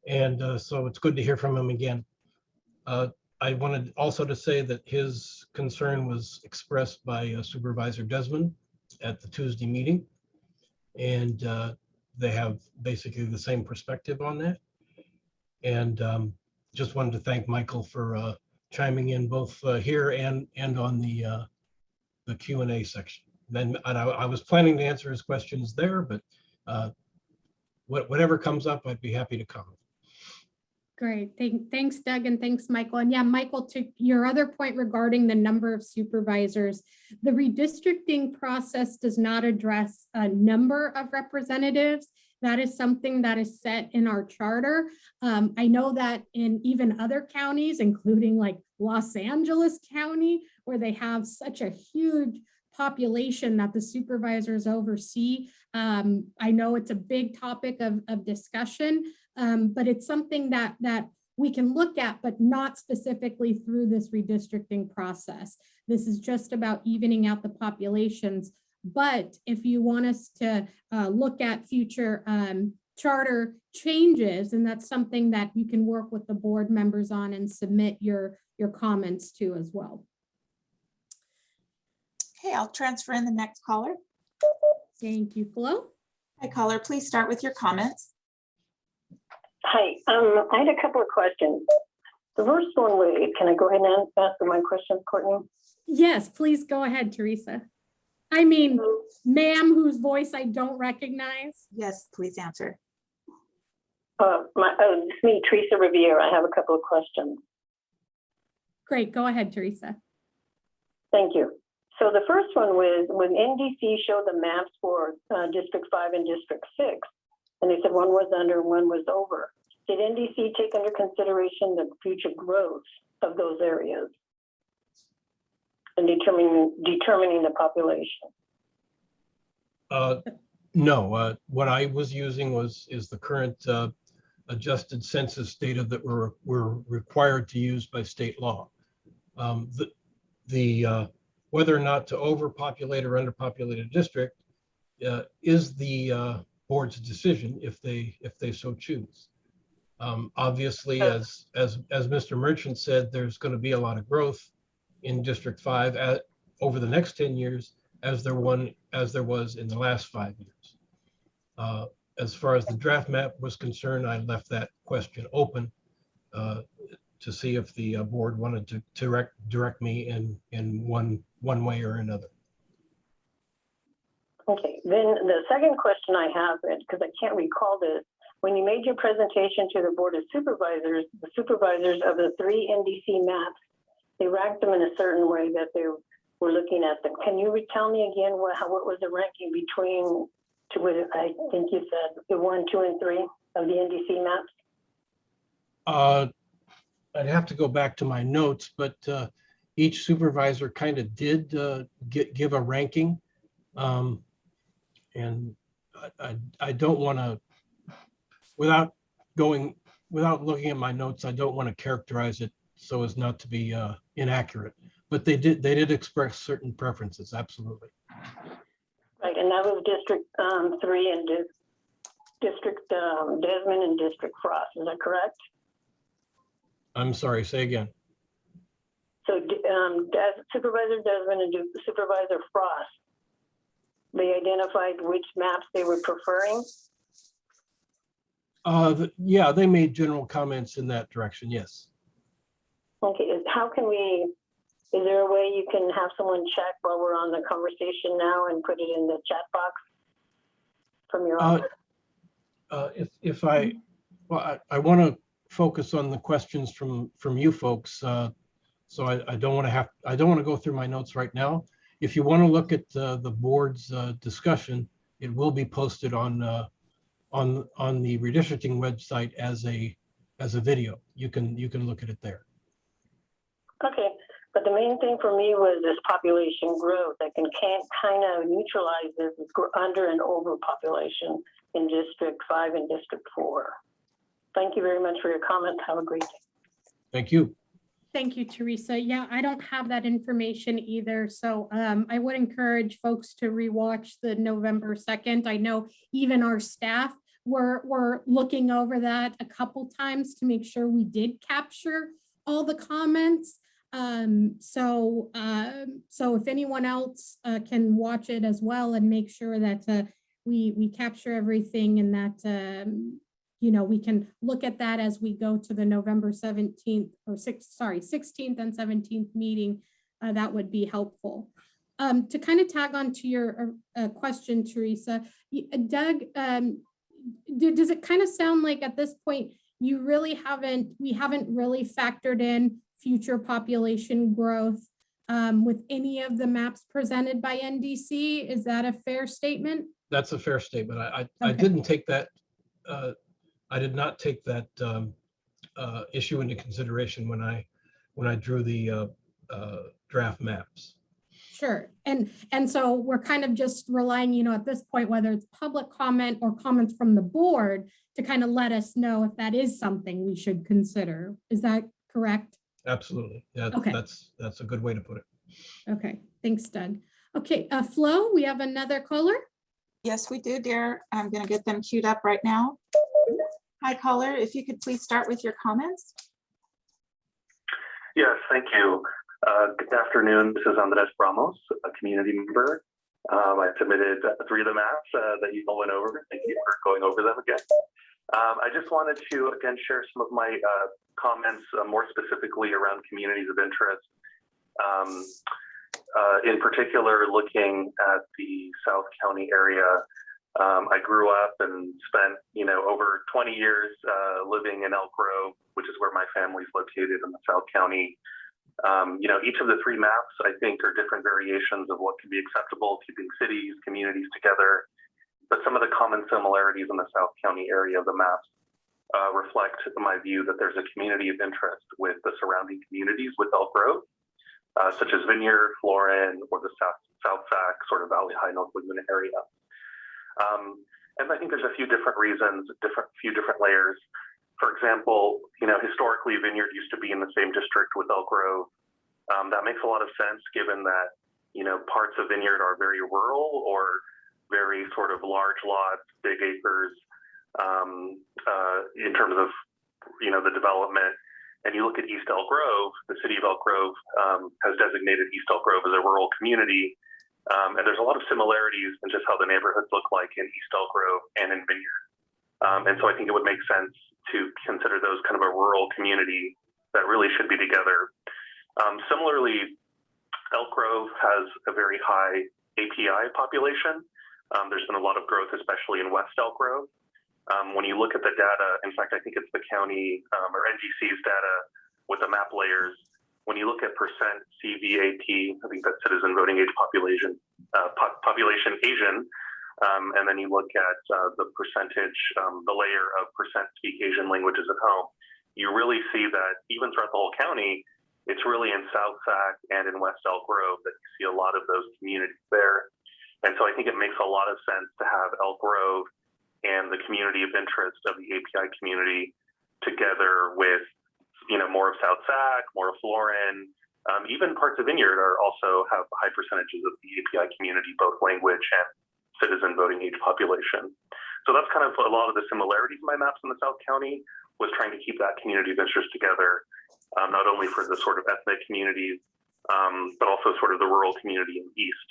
[SPEAKER 2] and so it's good to hear from him again. I wanted also to say that his concern was expressed by Supervisor Desmond at the Tuesday meeting. And they have basically the same perspective on that. And just wanted to thank Michael for chiming in both here and on the Q&A section. Then I was planning to answer his questions there, but whatever comes up, I'd be happy to comment.
[SPEAKER 1] Great. Thanks, Doug, and thanks, Michael. And yeah, Michael, to your other point regarding the number of supervisors, the redistricting process does not address a number of representatives. That is something that is set in our charter. I know that in even other counties, including like Los Angeles County, where they have such a huge population that the supervisors oversee. I know it's a big topic of discussion, but it's something that we can look at, but not specifically through this redistricting process. This is just about evening out the populations. But if you want us to look at future charter changes, and that's something that you can work with the board members on and submit your comments to as well.
[SPEAKER 3] Okay, I'll transfer in the next caller.
[SPEAKER 1] Thank you, Flo.
[SPEAKER 3] Hi, caller, please start with your comments.
[SPEAKER 7] Hi, I had a couple of questions. The first one, can I go ahead and answer my questions, Courtney?
[SPEAKER 1] Yes, please go ahead, Teresa. I mean, ma'am, whose voice I don't recognize.
[SPEAKER 3] Yes, please answer.
[SPEAKER 7] It's me, Teresa Riviera. I have a couple of questions.
[SPEAKER 1] Great, go ahead, Teresa.
[SPEAKER 7] Thank you. So the first one was when NDC showed the maps for District 5 and District 6, and they said one was under and one was over. Did NDC take under consideration the future growth of those areas and determining the population?
[SPEAKER 2] No, what I was using is the current adjusted census data that we're required to use by state law. Whether or not to overpopulate or underpopulate a district is the board's decision if they so choose. Obviously, as Mr. Merchant said, there's going to be a lot of growth in District 5 over the next 10 years, as there was in the last 5 years. As far as the draft map was concerned, I left that question open to see if the board wanted to direct me in one way or another.
[SPEAKER 7] Okay, then the second question I have, because I can't recall this, when you made your presentation to the Board of Supervisors, the supervisors of the 3 NDC maps, they ranked them in a certain way that they were looking at them. Can you tell me again what was the ranking between, I think you said the 1, 2, and 3 of the NDC maps?
[SPEAKER 2] I'd have to go back to my notes, but each supervisor kind of did give a ranking. And I don't want to, without looking at my notes, I don't want to characterize it so as not to be inaccurate. But they did express certain preferences, absolutely.
[SPEAKER 7] Right, and that was District 3 and District Desmond and District Frost, is that correct?
[SPEAKER 2] I'm sorry, say again.
[SPEAKER 7] So Supervisor Desmond and Supervisor Frost, they identified which maps they were preferring?
[SPEAKER 2] Yeah, they made general comments in that direction, yes.
[SPEAKER 7] Okay, how can we, is there a way you can have someone check while we're on the conversation now and put it in the chat box from your office?
[SPEAKER 2] I want to focus on the questions from you folks. So I don't want to go through my notes right now. If you want to look at the board's discussion, it will be posted on the redistricting website as a video. You can look at it there.
[SPEAKER 7] Okay, but the main thing for me was this population growth that can kind of neutralize this under and overpopulation in District 5 and District 4. Thank you very much for your comments. Have a great day.
[SPEAKER 2] Thank you.
[SPEAKER 1] Thank you, Teresa. Yeah, I don't have that information either. So I would encourage folks to rewatch the November 2nd. I know even our staff were looking over that a couple times to make sure we did capture all the comments. So if anyone else can watch it as well and make sure that we capture everything and that we can look at that as we go to the November 17th or 16th and 17th meeting, that would be helpful. To kind of tag on to your question, Teresa, Doug, does it kind of sound like at this point, we haven't really factored in future population growth with any of the maps presented by NDC. Is that a fair statement?
[SPEAKER 2] That's a fair statement. I
[SPEAKER 1] Okay.
[SPEAKER 2] didn't take that, I did not take that issue into consideration when I drew the draft maps.
[SPEAKER 1] Sure. And so we're kind of just relying, at this point, whether it's public comment or comments from the board to kind of let us know if that is something we should consider. Is that correct?
[SPEAKER 2] Absolutely. Yeah,
[SPEAKER 1] Okay.
[SPEAKER 2] That's a good way to put it.
[SPEAKER 1] Okay, thanks, Doug. Okay, Flo, we have another caller.
[SPEAKER 3] Yes, we do, dear. I'm going to get them queued up right now. Hi, caller. If you could please start with your comments.
[SPEAKER 8] Yes, thank you. Good afternoon. This is Andres Braumos, a community member. I submitted 3 of the maps that you all went over. Thank you for going over them again. I just wanted to, again, share some of my comments more specifically around communities of interest. In particular, looking at the South County area, I grew up and spent, over 20 years living in Elk Grove, which is where my family's located in the South County. Each of the 3 maps, I think, are different variations of what can be acceptable, keeping cities, communities together. But some of the common similarities in the South County area of the maps reflect my view that there's a community of interest with the surrounding communities with Elk Grove, such as Vineyard, Florin, or the South Sac, sort of Valley High, North Woodman area. And I think there's a few different reasons, few different layers. For example, historically Vineyard used to be in the same district with Elk Grove. That makes a lot of sense given that, parts of Vineyard are very rural or very sort of large lots, big acres, in terms of, the development. And you look at East Elk Grove, the city of Elk Grove has designated East Elk Grove as a rural community. And there's a lot of similarities in just how the neighborhoods look like in East Elk Grove and in Vineyard. And so I think it would make sense to consider those kind of a rural community that really should be together. Similarly, Elk Grove has a very high API population. There's been a lot of growth, especially in West Elk Grove. When you look at the data, in fact, I think it's the county or NGC's data with the map layers. When you look at percent CVAP, I think that's citizen voting age population Asian, and then you look at the percentage, the layer of percent speak Asian languages at home, you really see that even throughout the whole county, it's really in South Sac and in West Elk Grove that you see a lot of those communities there. And so I think it makes a lot of sense to have Elk Grove and the community of interest of the API community together with, more of South Sac, more of Florin, even parts of Vineyard also have high percentages of the API community, both language and citizen voting age population. So that's kind of a lot of the similarities in my maps in the South County, was trying to keep that community of interest together, not only for the sort of ethnic communities, but also sort of the rural community in the East.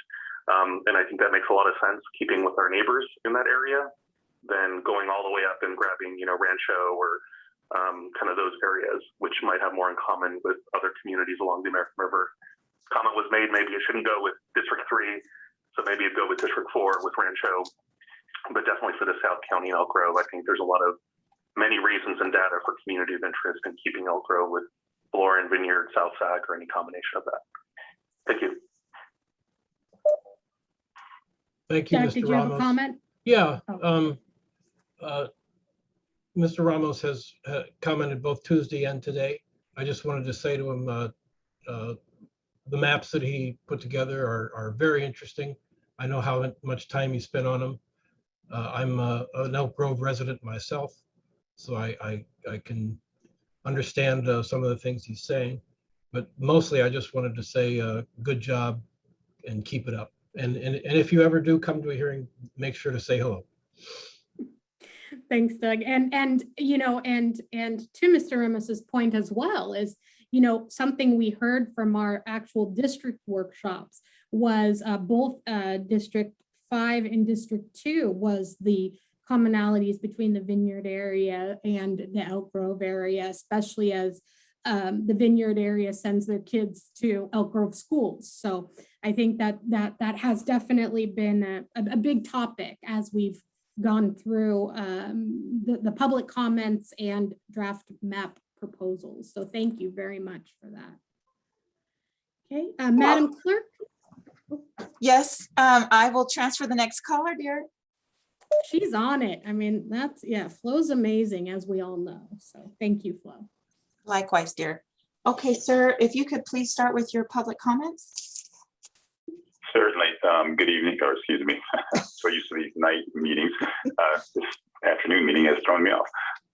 [SPEAKER 8] And I think that makes a lot of sense, keeping with our neighbors in that area, than going all the way up and grabbing, Rancho or kind of those areas, which might have more in common with other communities along the American River. Comment was made, maybe it shouldn't go with District 3, so maybe it'd go with District 4 with Rancho, but definitely for the South County and Elk Grove, I think there's many reasons and data for community of interest in keeping Elk Grove with Florin, Vineyard, South Sac, or any combination of that. Thank you.
[SPEAKER 2] Thank you,
[SPEAKER 1] Doug,
[SPEAKER 2] Mr.
[SPEAKER 1] did you have a
[SPEAKER 2] Ramos.
[SPEAKER 1] comment?
[SPEAKER 2] Yeah.
[SPEAKER 1] Oh.
[SPEAKER 2] Mr. Ramos has commented both Tuesday and today. I just wanted to say to him, the maps that he put together are very interesting. I know how much time he spent on them. I'm an Elk Grove resident myself, so I can understand some of the things he's saying. But mostly, I just wanted to say good job and keep it up. And if you ever do come to a hearing, make sure to say hello.
[SPEAKER 1] Thanks, Doug. And to Mr. Ramos's point as well is, something we heard from our actual district workshops was both District 5 and District 2 was the commonalities between the Vineyard area and the Elk Grove area, especially as the Vineyard area sends their kids to Elk Grove schools. So I think that has definitely been a big topic as we've gone through the public comments and draft map proposals. So thank you very much for that. Okay, Madam Clerk,
[SPEAKER 3] Yes, I will transfer the next caller, dear.
[SPEAKER 1] she's on it. I mean, that's, yeah, Flo's amazing, as we all know. So thank you, Flo.
[SPEAKER 3] Likewise, dear. Okay, sir, if you could please start with your public comments.
[SPEAKER 9] Certainly. Good evening, or excuse me. So used to these night meetings. This afternoon meeting has thrown me off.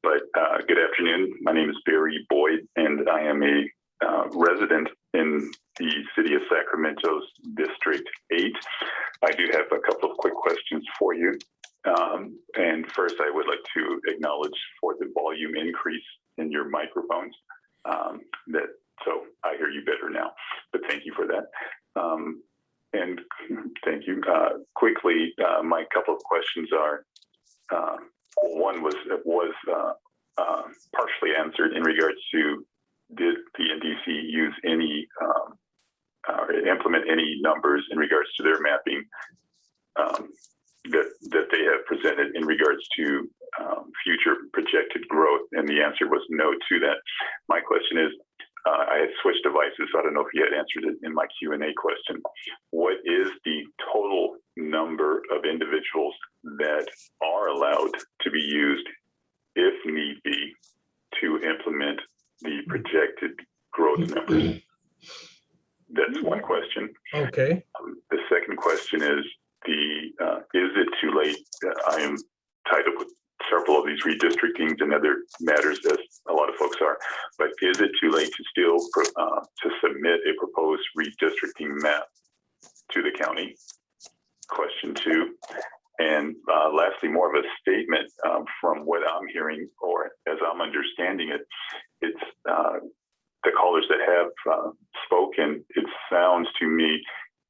[SPEAKER 9] But good afternoon. My name is Barry Boyd, and I am a resident in the city of Sacramento's District 8. I do have a couple of quick questions for you. And first, I would like to acknowledge for the volume increase in your microphones. So I hear you better now, but thank you for that. And thank you. Quickly, my couple of questions are, one was partially answered in regards to, did the NDC use any or implement any numbers in regards to their mapping that they have presented in regards to future projected growth? And the answer was no to that. My question is, I had switched devices, so I don't know if you had answered it in my Q&A question. What is the total number of individuals that are allowed to be used, if need be, to implement the projected growth numbers? That's one question.
[SPEAKER 2] Okay.
[SPEAKER 9] The second question is it too late? I am tied up with several of these redistrictings and other matters, as a lot of folks are, but is it too late to still to submit a proposed redistricting map to the county? Question two. And lastly, more of a statement from what I'm hearing, or as I'm understanding it, it's the callers that have spoken, it sounds to me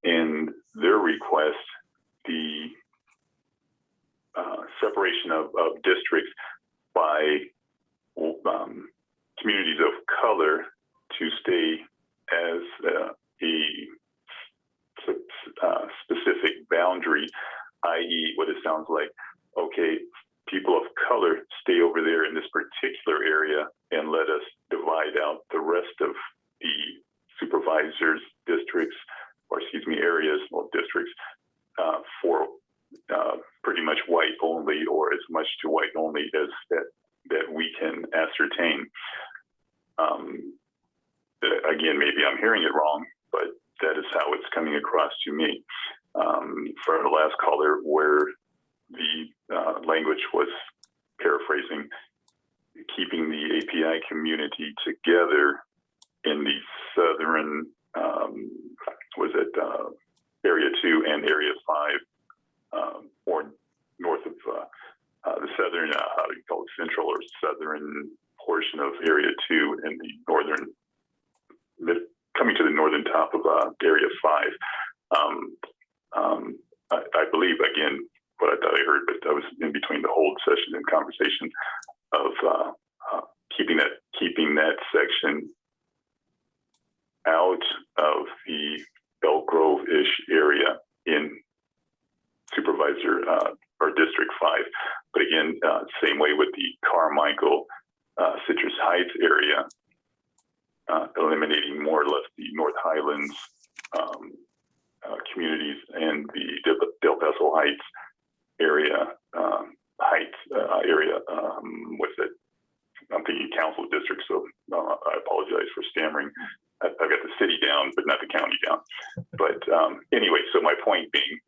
[SPEAKER 9] in their request, the separation of districts by communities of color to stay as a specific boundary, i.e. what it sounds like, okay, people of color stay over there in this particular area and let us divide out the rest of the supervisors districts, or excuse me, areas or districts for pretty much white only, or as much to white only as that we can ascertain. Again, maybe I'm hearing it wrong, but that is how it's coming across to me. For the last caller, where the language was paraphrasing, keeping the API community together in the southern, was it area 2 and area 5, or north of the southern, how do you call it, central or southern portion of area 2 and the northern, coming to the northern top of area 5. I believe, again, what I thought I heard, but that was in between the hold session and conversation of keeping that section out of the Elk Grove-ish area in Supervisor or District 5. But again, same way with the Carmichael, Citrus Heights area, eliminating more or less the North Highlands communities and the Del Paso Heights area, what's it? I'm thinking council district, so I apologize for stammering. I've got the city down, but not the county down. But anyway, so my point being,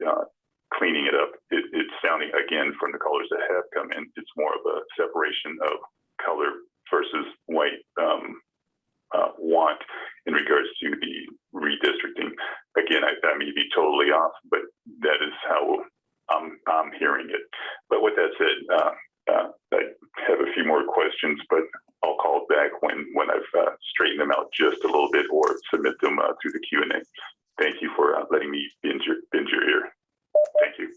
[SPEAKER 9] cleaning it up, it's sounding, again, from the callers that have come in, it's more of a separation of color versus white want in regards to the redistricting. Again, I may be totally off, but that is how I'm hearing it. But with that said, I have a few more questions, but I'll call back when I've straightened them out just a little bit, or submit them through the Q&A. Thank you for letting me bend your ear. Thank you.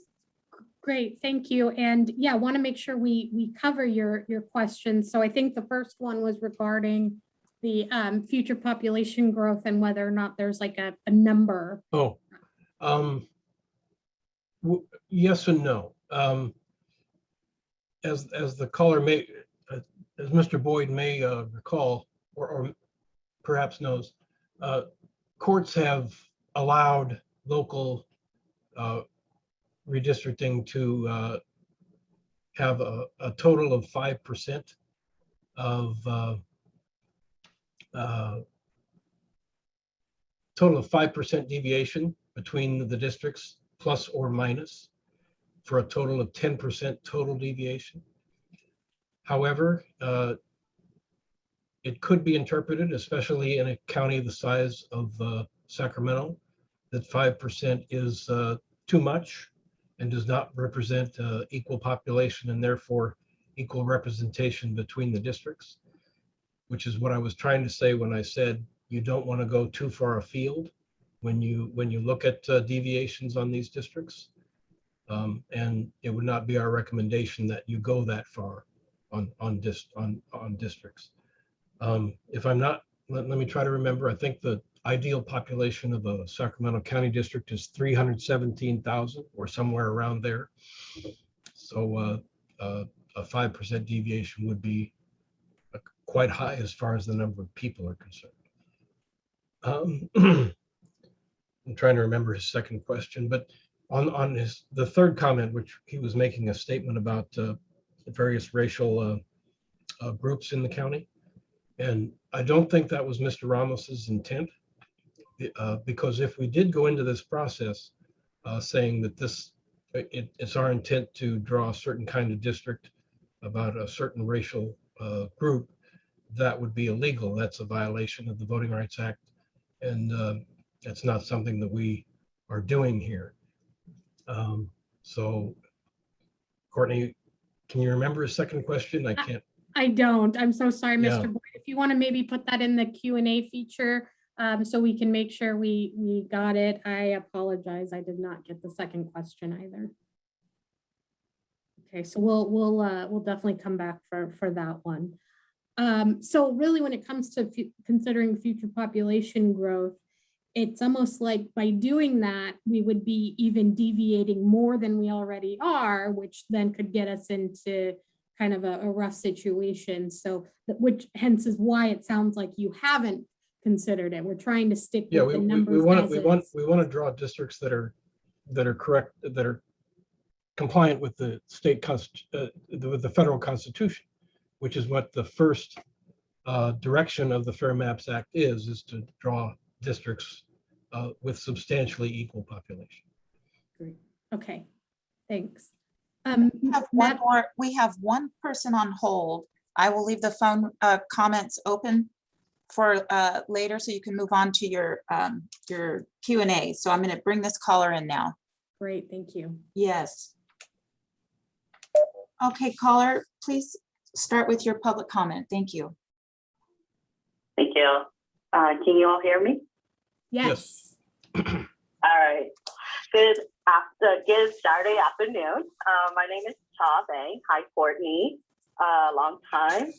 [SPEAKER 1] Great, thank you. And yeah, want to make sure we cover your questions. So I think the first one was regarding the future population growth and whether or not there's like a number.
[SPEAKER 2] Oh, yes and no. As the caller may, as Mr. Boyd may recall, or perhaps knows, courts have allowed local redistricting to have a total of 5% of total of 5% deviation between the districts, plus or minus, for a total of 10% total deviation. However, it could be interpreted, especially in a county the size of Sacramento, that 5% is too much and does not represent equal population and therefore equal representation between the districts, which is what I was trying to say when I said you don't want to go too far afield when you look at deviations on these districts. And it would not be our recommendation that you go that far on districts. If I'm not, let me try to remember. I think the ideal population of a Sacramento County district is 317,000 or somewhere around there. So a 5% deviation would be quite high as far as the number of people are concerned. I'm trying to remember his second question, but on the third comment, which he was making a statement about various racial groups in the county. And I don't think that was Mr. Ramos's intent, because if we did go into this process saying that it's our intent to draw a certain kind of district about a certain racial group, that would be illegal. That's a violation of the Voting Rights Act. And that's not something that we are doing here. So Courtney, can you remember a second question? I can't.
[SPEAKER 1] I don't. I'm so sorry,
[SPEAKER 2] Yeah.
[SPEAKER 1] Mr. Boyd. If you want to maybe put that in the Q&A feature so we can make sure we got it. I apologize. I did not get the second question either. Okay, so we'll definitely come back for that one. So really, when it comes to considering future population growth, it's almost like by doing that, we would be even deviating more than we already are, which then could get us into kind of a rough situation. So, which hence is why it sounds like you haven't considered it. We're trying to stick with the numbers.
[SPEAKER 2] We want to draw districts that are correct, that are compliant with the state with the federal constitution, which is what the first direction of the Fair Maps Act is to draw districts with substantially equal population.
[SPEAKER 1] Great. Okay, thanks.
[SPEAKER 3] We have one person on hold. I will leave the phone comments open for later so you can move on to your Q&A. So I'm going to bring this caller in now.
[SPEAKER 1] Great, thank you.
[SPEAKER 3] Yes. Okay, caller, please start with your public comment. Thank you.
[SPEAKER 5] Thank you. Can you all hear me?
[SPEAKER 1] Yes.
[SPEAKER 5] All right. Good Saturday afternoon. My name is Cha Bang. Hi, Courtney. Long time.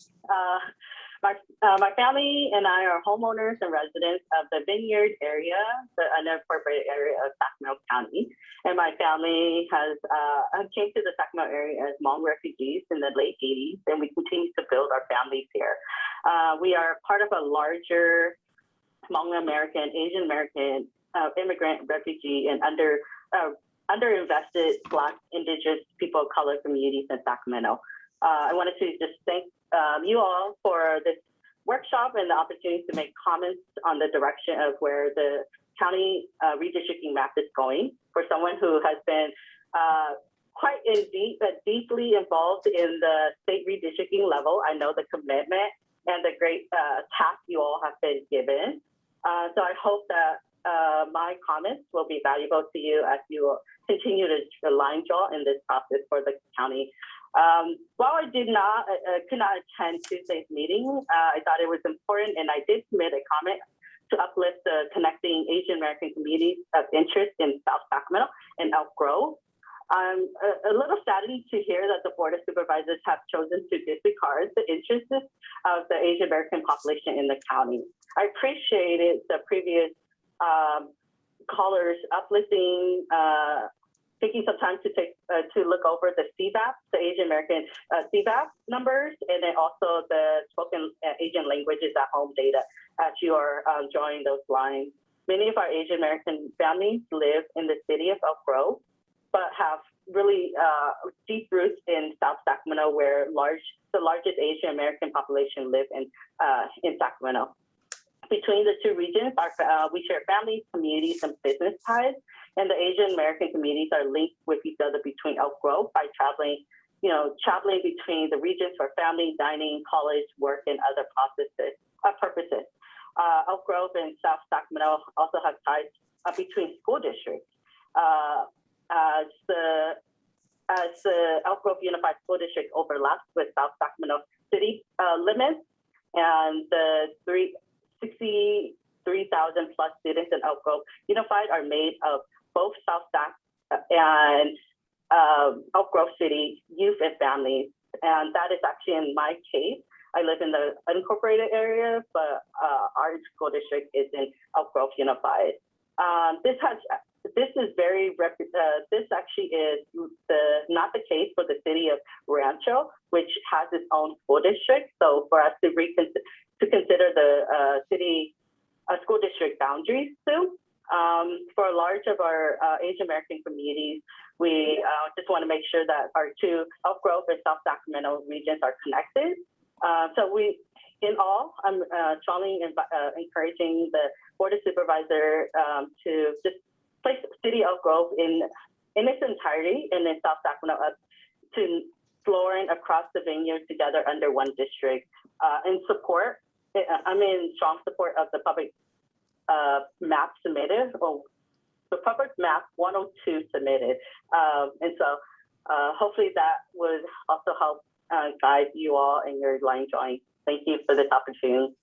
[SPEAKER 5] My family and I are homeowners and residents of the Vineyard area, the unincorporated area of Sacramento County. And my family has came to the Sacramento area as Hmong refugees in the late 80s, and we continue to build our families here. We are part of a larger Hmong American, Asian American immigrant, refugee, and underinvested Black, Indigenous, people of color communities in Sacramento. I wanted to just thank you all for this workshop and the opportunity to make comments on the direction of where the county redistricting map is going. For someone who has been quite deeply involved in the state redistricting level, I know the commitment and the great task you all have been given. So I hope that my comments will be valuable to you as you continue to line draw in this process for the county. While I could not attend Tuesday's meeting, I thought it was important, and I did submit a comment to uplift the connecting Asian American communities of interest in South Sacramento and Elk Grove. I'm a little saddened to hear that the Board of Supervisors have chosen to disregard the interests of the Asian American population in the county. I appreciated the previous callers uplifting, taking some time to look over the CVAP, the Asian American CVAP numbers, and then also the spoken Asian languages at home data as you are drawing those lines.
[SPEAKER 7] Many of our Asian American families live in the city of Elk Grove, but have really deep roots in South Sacramento, where the largest Asian American population live in Sacramento. Between the two regions, we share families, communities, and business ties, and the Asian American communities are linked with each other between Elk Grove by traveling between the regions for family, dining, college, work, and other purposes. Elk Grove and South Sacramento also have ties between school districts. As the Elk Grove Unified School District overlaps with South Sacramento city limits, and the 63,000 plus students in Elk Grove Unified are made of both South Sac and Elk Grove City youth and families. And that is actually in my case. I live in the unincorporated area, but our school district is in Elk Grove Unified. This actually is not the case for the city of Rancho, which has its own school district. So for us to consider the city school district boundaries too. For a large of our Asian American communities, we just want to make sure that our two Elk Grove and South Sacramento regions are connected. I'm strongly encouraging the Board of Supervisors to just place City Elk Grove in its entirety and in South Sacramento to exploring across the vineyard together under one district. I'm in strong support of the public map submitted, or the public map 102 submitted. Hopefully that would also help guide you all in your line drawing. Thank you for this opportunity.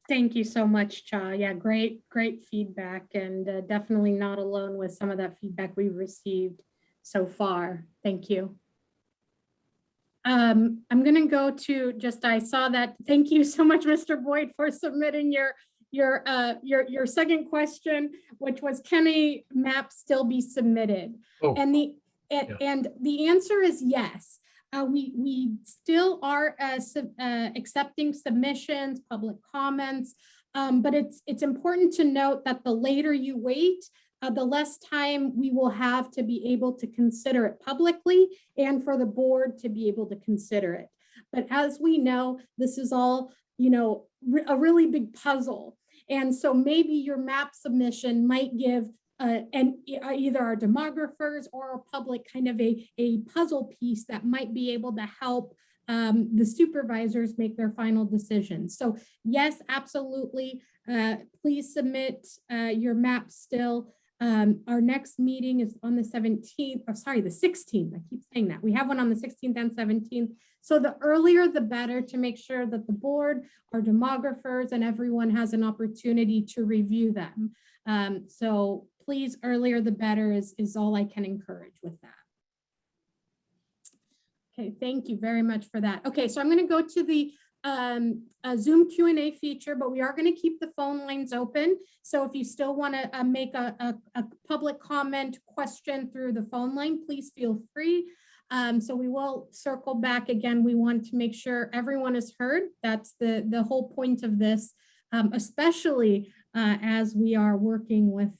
[SPEAKER 1] Thank you so much, Cha. Yeah, great feedback, and definitely not alone with some of that feedback we've received so far. Thank you. I'm going to go to I saw that. Thank you so much, Mr. Boyd, for submitting your second question, which was, can a map still be submitted?
[SPEAKER 2] Oh,
[SPEAKER 1] and the answer is yes. We still are accepting submissions, public comments, but it's important to note that the later you wait, the less time we will have to be able to consider it publicly and for the board to be able to consider it. But as we know, this is all, a really big puzzle. And so maybe your map submission might give either our demographers or a public kind of a puzzle piece that might be able to help the supervisors make their final decisions. So yes, absolutely. Please submit your map still. Our next meeting is on the 17th, or sorry, the 16th. I keep saying that. We have one on the 16th and 17th. So the earlier, the better, to make sure that the board, our demographers, and everyone has an opportunity to review them. So please, earlier the better is all I can encourage with that. Okay, thank you very much for that. Okay, so I'm going to go to the Zoom Q&A feature, but we are going to keep the phone lines open. So if you still want to make a public comment question through the phone line, please feel free. So we will circle back again. We want to make sure everyone is heard. That's the whole point of this, especially as we are working with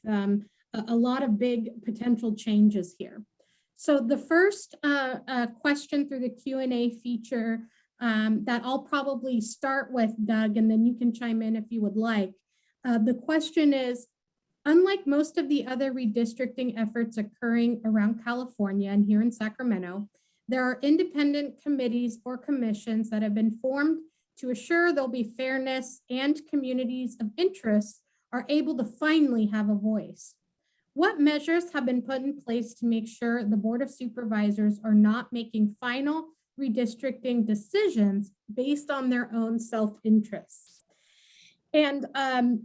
[SPEAKER 1] a lot of big potential changes here. So the first question through the Q&A feature that I'll probably start with, Doug, and then you can chime in if you would like. The question is, unlike most of the other redistricting efforts occurring around California and here in Sacramento, there are independent committees or commissions that have been formed to assure there'll be fairness and communities of interest are able to finally have a voice. What measures have been put in place to make sure the Board of Supervisors are not making final redistricting decisions based on their own self-interests? And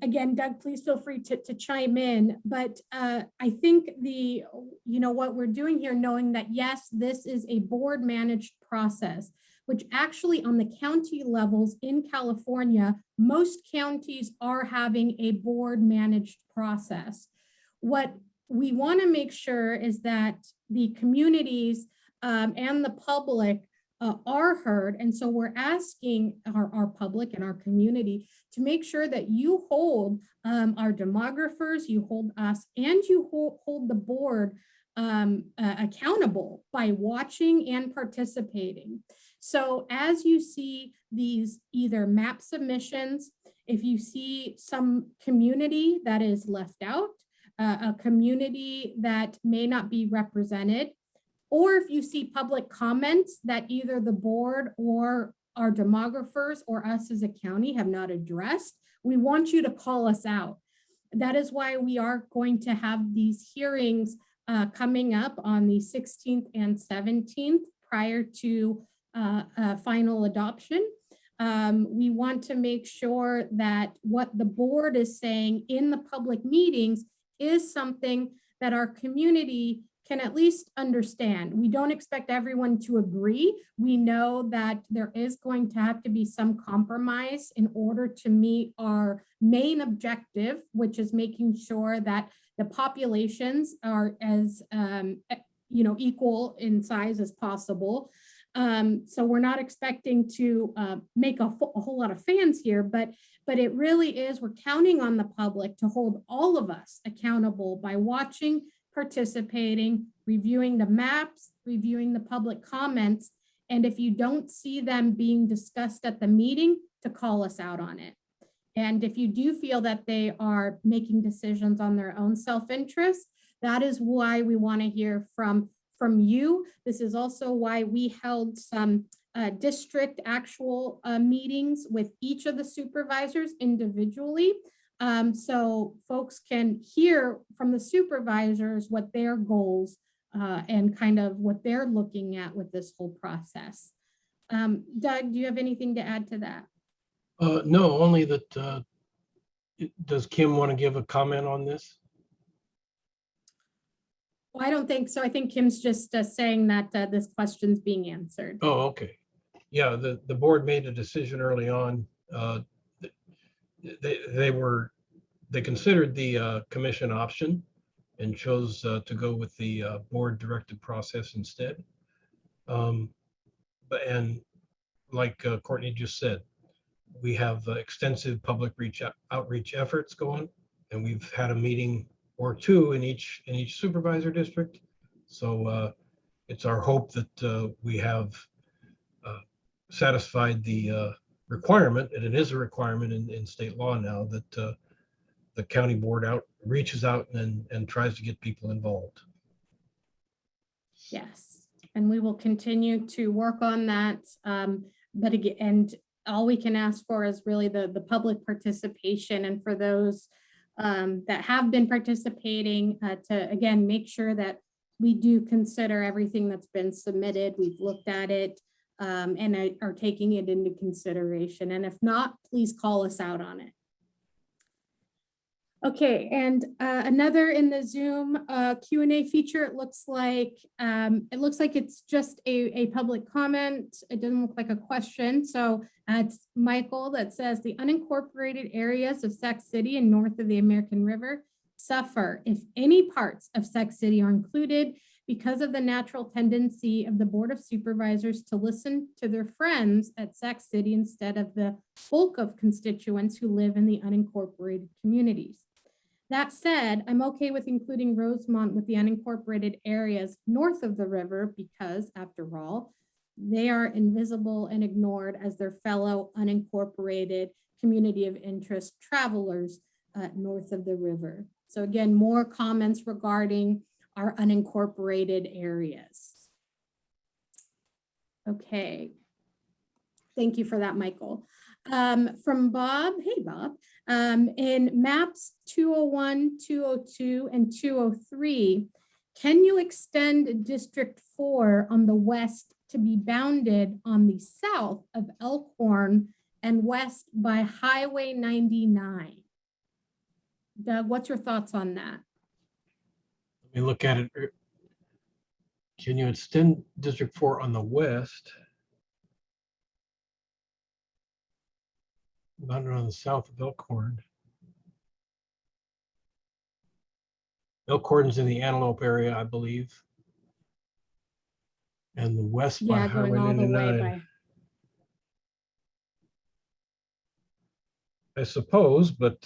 [SPEAKER 1] again, Doug, please feel free to chime in, but I think what we're doing here, knowing that yes, this is a board managed process, which actually on the county levels in California, most counties are having a board managed process. What we want to make sure is that the communities and the public are heard. And so we're asking our public and our community to make sure that you hold our demographers, you hold us, and you hold the board accountable by watching and participating. So as you see these either map submissions, if you see some community that is left out, a community that may not be represented, or if you see public comments that either the board or our demographers or us as a county have not addressed, we want you to call us out. That is why we are going to have these hearings coming up on the 16th and 17th prior to final adoption. We want to make sure that what the board is saying in the public meetings is something that our community can at least understand. We don't expect everyone to agree. We know that there is going to have to be some compromise in order to meet our main objective, which is making sure that the populations are as equal in size as possible. So we're not expecting to make a whole lot of fans here, but it really is, we're counting on the public to hold all of us accountable by watching, participating, reviewing the maps, reviewing the public comments, and if you don't see them being discussed at the meeting, to call us out on it. And if you do feel that they are making decisions on their own self-interest, that is why we want to hear from you. This is also why we held some district actual meetings with each of the supervisors individually. So folks can hear from the supervisors what their goals and kind of what they're looking at with this whole process. Doug, do you have anything to add to that?
[SPEAKER 2] No, only that, does Kim want to give a comment on this?
[SPEAKER 1] Well, I don't think so. I think Kim's just saying that this question's being answered.
[SPEAKER 2] Oh, okay. Yeah, the board made a decision early on. They considered the commission option and chose to go with the board directed process instead. And like Courtney just said, we have extensive public outreach efforts going, and we've had a meeting or two in each supervisor district. So it's our hope that we have satisfied the requirement, and it is a requirement in state law now, that the county board reaches out and tries to get people involved.
[SPEAKER 1] Yes, and we will continue to work on that. But again, and all we can ask for is really the public participation, and for those that have been participating to, again, make sure that we do consider everything that's been submitted. We've looked at it and are taking it into consideration. And if not, please call us out on it. Okay, and another in the Zoom Q&A feature, it looks like it's just a public comment. It doesn't look like a question. So it's Michael that says the unincorporated areas of Sac City and north of the American River suffer if any parts of Sac City are included because of the natural tendency of the Board of Supervisors to listen to their friends at Sac City instead of the bulk of constituents who live in the unincorporated communities. That said, I'm okay with including Rosemont with the unincorporated areas north of the river because, after all, they are invisible and ignored as their fellow unincorporated community of interest travelers north of the river. So again, more comments regarding our unincorporated areas. Okay. Thank you for that, Michael. From Bob, hey Bob, in maps 201, 202, and 203, can you extend District 4 on the west to be bounded on the south of Elkhorn and west by Highway 99? Doug, what's your thoughts on that?
[SPEAKER 2] Let me look at it. Can you extend District 4 on the west? Not on the south of Elkhorn. Elkhorn's in the Antelope area, I believe. And the west by
[SPEAKER 1] Yeah,
[SPEAKER 2] Highway
[SPEAKER 1] going all the way
[SPEAKER 2] 99.
[SPEAKER 1] by.
[SPEAKER 2] I suppose, but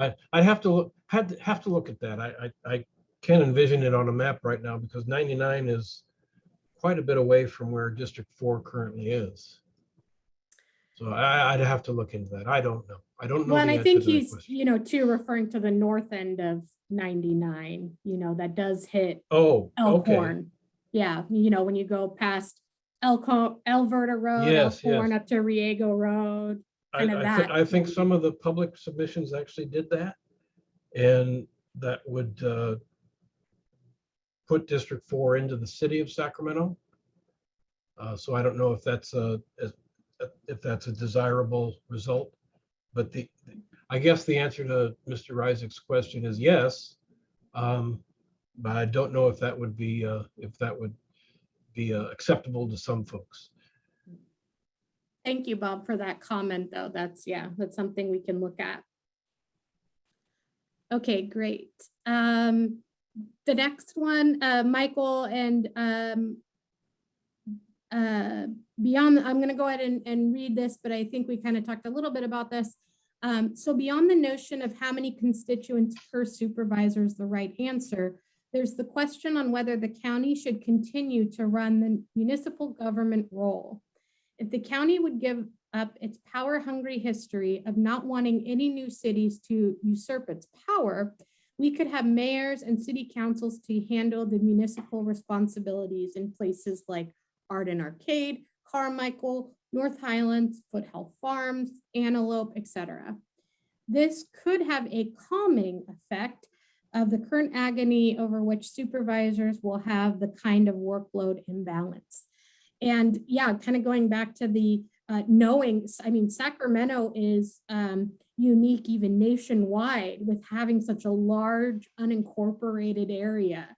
[SPEAKER 2] I have to look at that. I can't envision it on a map right now because 99 is quite a bit away from where District 4 currently is. So I'd have to look into that. I don't know. I don't know
[SPEAKER 1] Well, and
[SPEAKER 2] the
[SPEAKER 1] I
[SPEAKER 2] answer
[SPEAKER 1] think
[SPEAKER 2] to that
[SPEAKER 1] he's,
[SPEAKER 2] question.
[SPEAKER 1] too, referring to the north end of 99, that does hit
[SPEAKER 2] Oh, okay.
[SPEAKER 1] Elkhorn. Yeah, when you go past Alverta Road,
[SPEAKER 2] Yes,
[SPEAKER 1] Elkhorn
[SPEAKER 2] yes.
[SPEAKER 1] up to Riego Road, kind of that.
[SPEAKER 2] I think some of the public submissions actually did that. And that would put District 4 into the city of Sacramento. So I don't know if that's a desirable result, but I guess the answer to Mr. Isaac's question is yes. But I don't know if that would be acceptable to some folks.
[SPEAKER 1] Thank you, Bob, for that comment, though. That's something we can look at. Okay, great. The next one, Michael, and beyond, I'm going to go ahead and read this, but I think we kind of talked a little bit about this. So beyond the notion of how many constituents per supervisor is the right answer, there's the question on whether the county should continue to run the municipal government role. If the county would give up its power-hungry history of not wanting any new cities to usurp its power, we could have mayors and city councils to handle the municipal responsibilities in places like Arden Arcade, Carmichael, North Highlands, Foothill Farms, Antelope, etc. This could have a calming effect of the current agony over which supervisors will have the kind of workload imbalance. And yeah, kind of going back to the knowing, I mean, Sacramento is unique even nationwide with having such a large unincorporated area.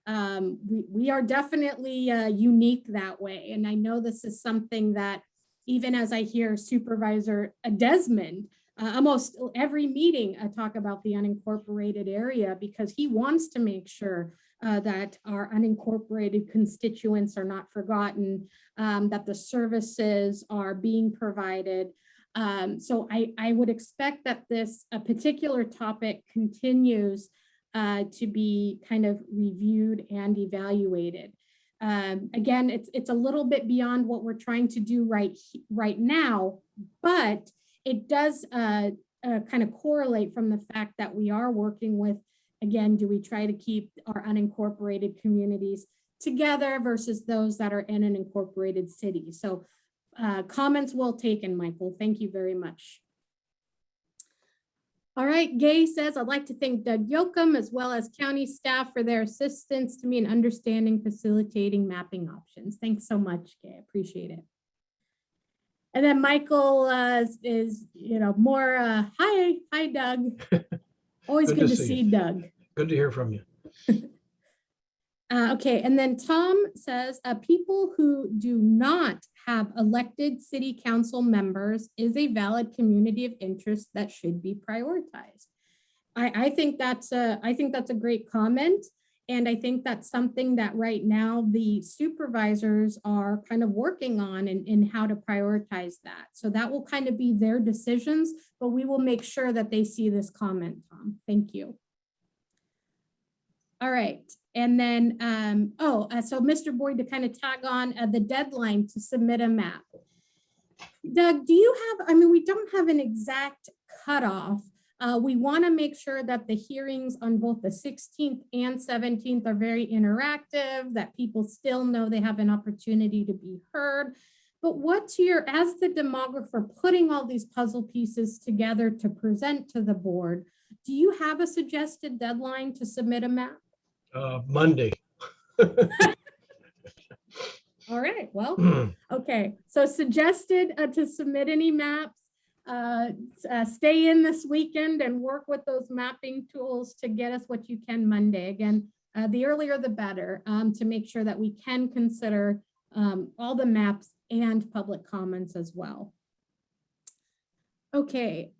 [SPEAKER 1] We are definitely unique that way. And I know this is something that even as I hear Supervisor Desmond, almost every meeting I talk about the unincorporated area because he wants to make sure that our unincorporated constituents are not forgotten, that the services are being provided. So I would expect that this particular topic continues to be kind of reviewed and evaluated. Again, it's a little bit beyond what we're trying to do right now, but it does kind of correlate from the fact that we are working with, again, do we try to keep our unincorporated communities together versus those that are in an incorporated city? So comments well taken, Michael. Thank you very much. All right, Gay says, I'd like to thank Doug Yoakum as well as county staff for their assistance to me in understanding, facilitating mapping options. Thanks so much, Gay. I appreciate it. And then Michael is, more, hi, Doug. Always good to see Doug.
[SPEAKER 2] Good to hear from you.
[SPEAKER 1] Okay, and then Tom says, people who do not have elected city council members is a valid community of interest that should be prioritized. I think that's a great comment. And I think that's something that right now the supervisors are kind of working on in how to prioritize that. So that will kind of be their decisions, but we will make sure that they see this comment, Tom. Thank you. All right. And then, so Mr. Boyd, to kind of tag on the deadline to submit a map. Doug, do you have, we don't have an exact cutoff. We want to make sure that the hearings on both the 16th and 17th are very interactive, that people still know they have an opportunity to be heard. But what's as the demographer putting all these puzzle pieces together to present to the board, do you have a suggested deadline to submit a map?
[SPEAKER 2] Monday.
[SPEAKER 1] All right, well, okay. So suggested to submit any maps, stay in this weekend and work with those mapping tools to get us what you can Monday. Again, the earlier the better, to make sure that we can consider all the maps and public comments as well. Okay,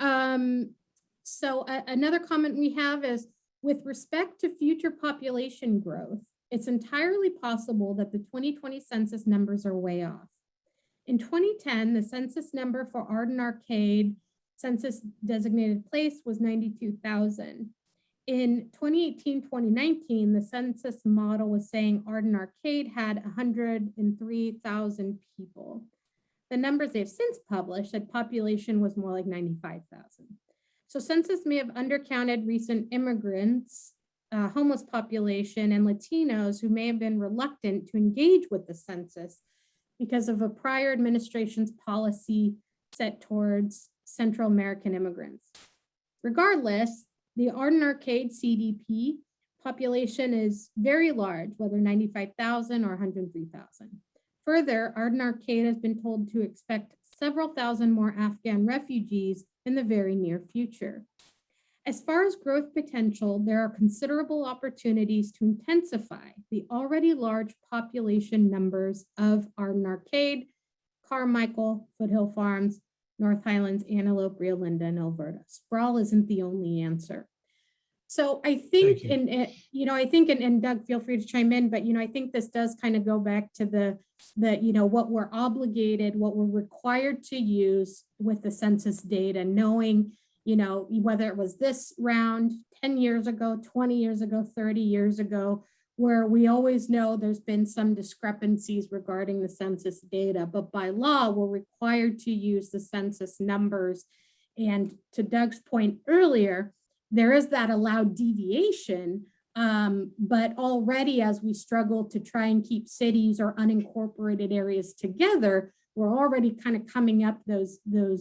[SPEAKER 1] so another comment we have is, with respect to future population growth, it's entirely possible that the 2020 census numbers are way off. In 2010, the census number for Arden Arcade census designated place was 92,000. In 2018-2019, the census model was saying Arden Arcade had 103,000 people. The numbers they've since published said population was more like 95,000. So census may have undercounted recent immigrants, homeless population, and Latinos who may have been reluctant to engage with the census because of a prior administration's policy set towards Central American immigrants. Regardless, the Arden Arcade CDP population is very large, whether 95,000 or 103,000. Further, Arden Arcade has been told to expect several thousand more Afghan refugees in the very near future. As far as growth potential, there are considerable opportunities to intensify the already large population numbers of Arden Arcade, Carmichael, Foothill Farms, North Highlands, Antelope, Rio Linda, and Alberta. Sprawl isn't the only answer. So I think, and Doug, feel free to chime in, but, I think this does kind of go back to the what we're obligated, what we're required to use with the census data, knowing, whether it was this round 10 years ago, 20 years ago, 30 years ago, where we always know there's been some discrepancies regarding the census data, but by law, we're required to use the census numbers. And to Doug's point earlier, there is that allowed deviation, but already as we struggle to try and keep cities or unincorporated areas together, we're already kind of coming up those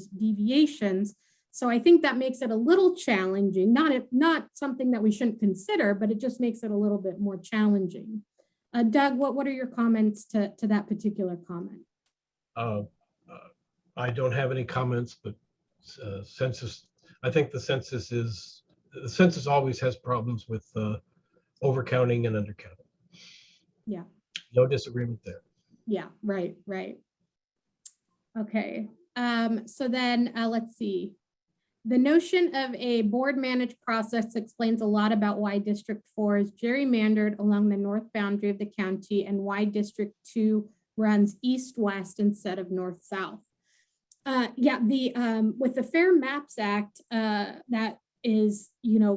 [SPEAKER 1] deviations. So I think that makes it a little challenging, not something that we shouldn't consider, but it just makes it a little bit more challenging. Doug, what are your comments to that particular comment?
[SPEAKER 2] I don't have any comments, but census, I think the census always has problems with overcounting and undercounting.
[SPEAKER 1] Yeah.
[SPEAKER 2] No disagreement there.
[SPEAKER 1] Yeah, right. Okay, so then let's see. The notion of a board managed process explains a lot about why District 4 is gerrymandered along the north boundary of the county and why District 2 runs east-west instead of north-south. With the Fair Maps Act, that is,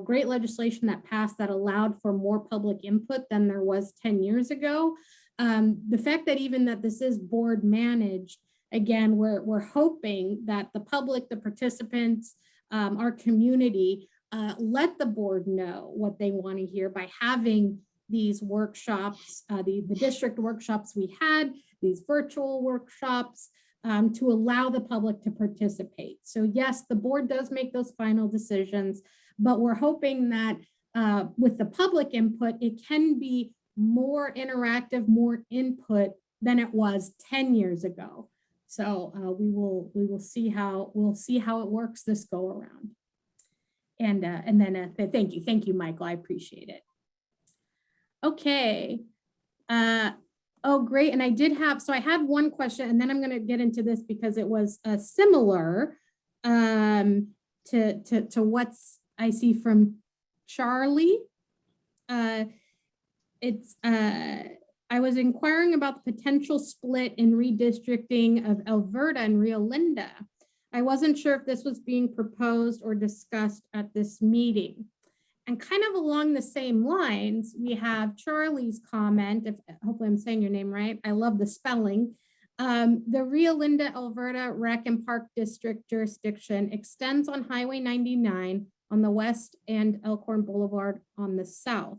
[SPEAKER 1] great legislation that passed that allowed for more public input than there was 10 years ago. The fact that even that this is board managed, again, we're hoping that the public, the participants, our community, let the board know what they want to hear by having these workshops, the district workshops we had, these virtual workshops, to allow the public to participate. So yes, the board does make those final decisions, but we're hoping that with the public input, it can be more interactive, more input than it was 10 years ago. So we will see how it works this go around. And then thank you, Michael. I appreciate it. Okay. Oh, great. And I had one question, and then I'm going to get into this because it was similar to what's I see from Charlie. I was inquiring about the potential split in redistricting of Alberta and Rio Linda. I wasn't sure if this was being proposed or discussed at this meeting. And kind of along the same lines, we have Charlie's comment, hopefully I'm saying your name right, I love the spelling. The Rio Linda, Alberta Rec and Park District jurisdiction extends on Highway 99 on the west and Elkhorn Boulevard on the south.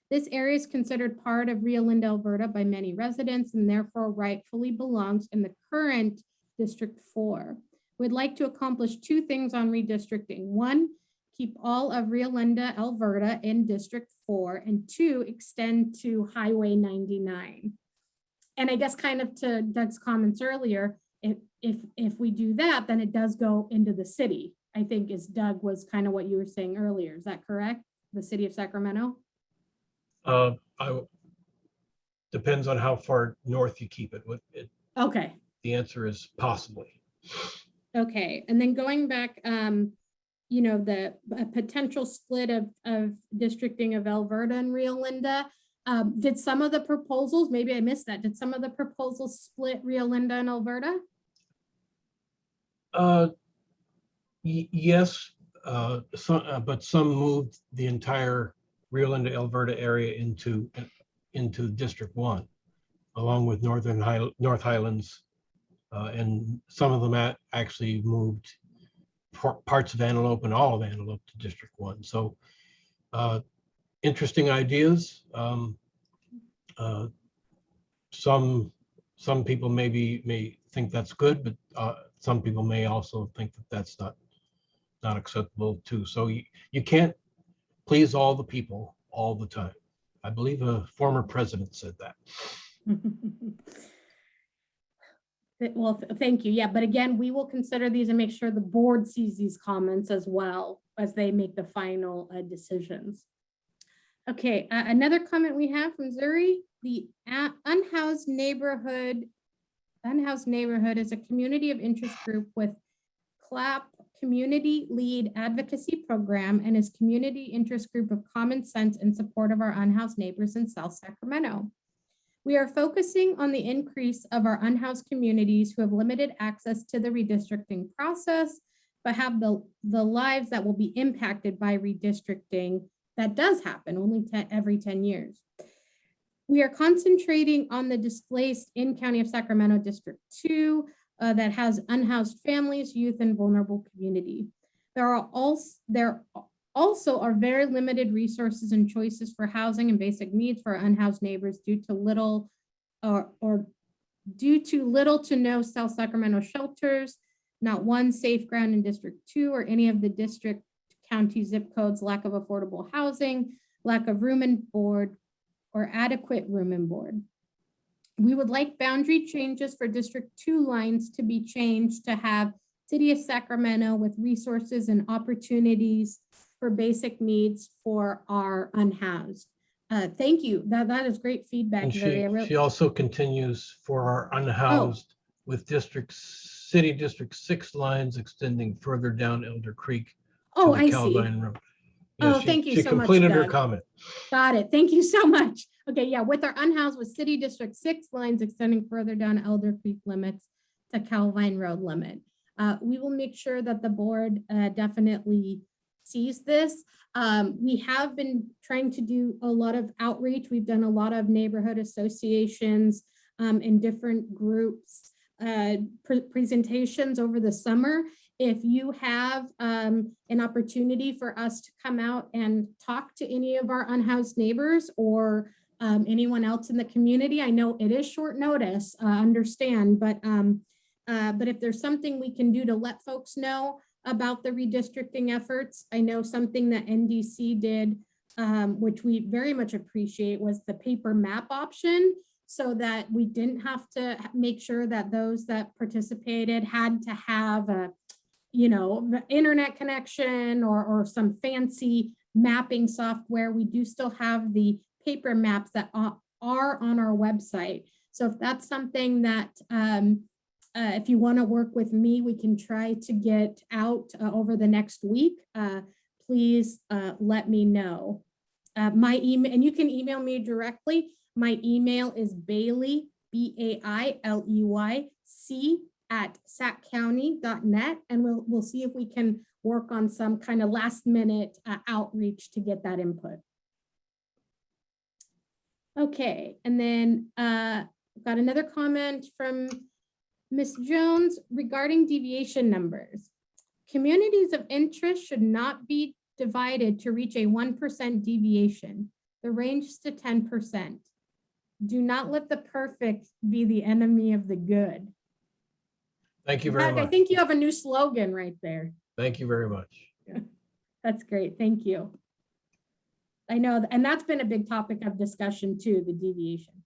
[SPEAKER 1] This area is considered part of Rio Linda, Alberta by many residents and therefore rightfully belongs in the current District 4. We'd like to accomplish two things on redistricting. One, keep all of Rio Linda, Alberta in District 4, and two, extend to Highway 99. And I guess kind of to Doug's comments earlier, if we do that, then it does go into the city, I think Doug was kind of what you were saying earlier. Is that correct? The city of Sacramento?
[SPEAKER 2] Depends on how far north you keep it.
[SPEAKER 1] Okay.
[SPEAKER 2] The answer is possibly.
[SPEAKER 1] Okay, and then going back, the potential split of districting of Alberta and Rio Linda, Did some of the proposals, maybe I missed that, did some of the proposals split Rio Linda and Alberta?
[SPEAKER 2] Yes, but some moved the entire Rio Linda, Alberta area into District 1, along with North Highlands. And some of them actually moved parts of Antelope and all of Antelope to District 1. So interesting ideas. Some people may think that's good, but some people may also think that that's not acceptable too. So you can't please all the people all the time. I believe a former president said that.
[SPEAKER 1] Well, thank you. Yeah, but again, we will consider these and make sure the board sees these comments as well as they make the final decisions. Okay, another comment we have from Zuri, the unhoused neighborhood is a community of interest group with CLAP community lead advocacy program and is community interest group of common sense in support of our unhoused neighbors in South Sacramento. We are focusing on the increase of our unhoused communities who have limited access to the redistricting process, but have the lives that will be impacted by redistricting. That does happen only every 10 years. We are concentrating on the displaced in County of Sacramento District 2 that has unhoused families, youth, and vulnerable community. There also are very limited resources and choices for housing and basic needs for unhoused neighbors due to little to no South Sacramento shelters, not one safe ground in District 2 or any of the district county zip codes, lack of affordable housing, lack of room and board, or adequate room and board. We would like boundary changes for District 2 lines to be changed to have City of Sacramento with resources and opportunities for basic needs for our unhoused. Thank you. That is great feedback.
[SPEAKER 2] And she also continues for our unhoused with City District 6 lines extending further down Elder Creek.
[SPEAKER 1] Oh, I see.
[SPEAKER 2] Road. Yeah,
[SPEAKER 1] thank you so much.
[SPEAKER 2] She completed her
[SPEAKER 1] Doug.
[SPEAKER 2] comment.
[SPEAKER 1] Got it. Thank you so much. Okay, yeah, with our unhoused with City District 6 lines extending further down Elder Creek limits to Calvine Road limit. We will make sure that the board definitely sees this. We have been trying to do a lot of outreach. We've done a lot of neighborhood associations in different groups, presentations over the summer. If you have an opportunity for us to come out and talk to any of our unhoused neighbors or anyone else in the community, I know it is short notice, understand, but if there's something we can do to let folks know about the redistricting efforts, I know something that NDC did, which we very much appreciate, was the paper map option, so that we didn't have to make sure that those that participated had to have a the internet connection or some fancy mapping software. We do still have the paper maps that are on our website. So if that's something that, if you want to work with me, we can try to get out over the next week. Please let me know. My email, and you can email me directly. My email is Bailey, BAILEYC @saccounty.net, and we'll see if we can work on some kind of last minute outreach to get that input. Okay, and then got another comment from Ms. Jones regarding deviation numbers. Communities of interest should not be divided to reach a 1% deviation. The range is to 10%. Do not let the perfect be the enemy of the good.
[SPEAKER 2] Thank you very much.
[SPEAKER 1] I think you have a new slogan right there.
[SPEAKER 2] Thank you very much.
[SPEAKER 1] That's great. Thank you. I know, and that's been a big topic of discussion too, the deviation.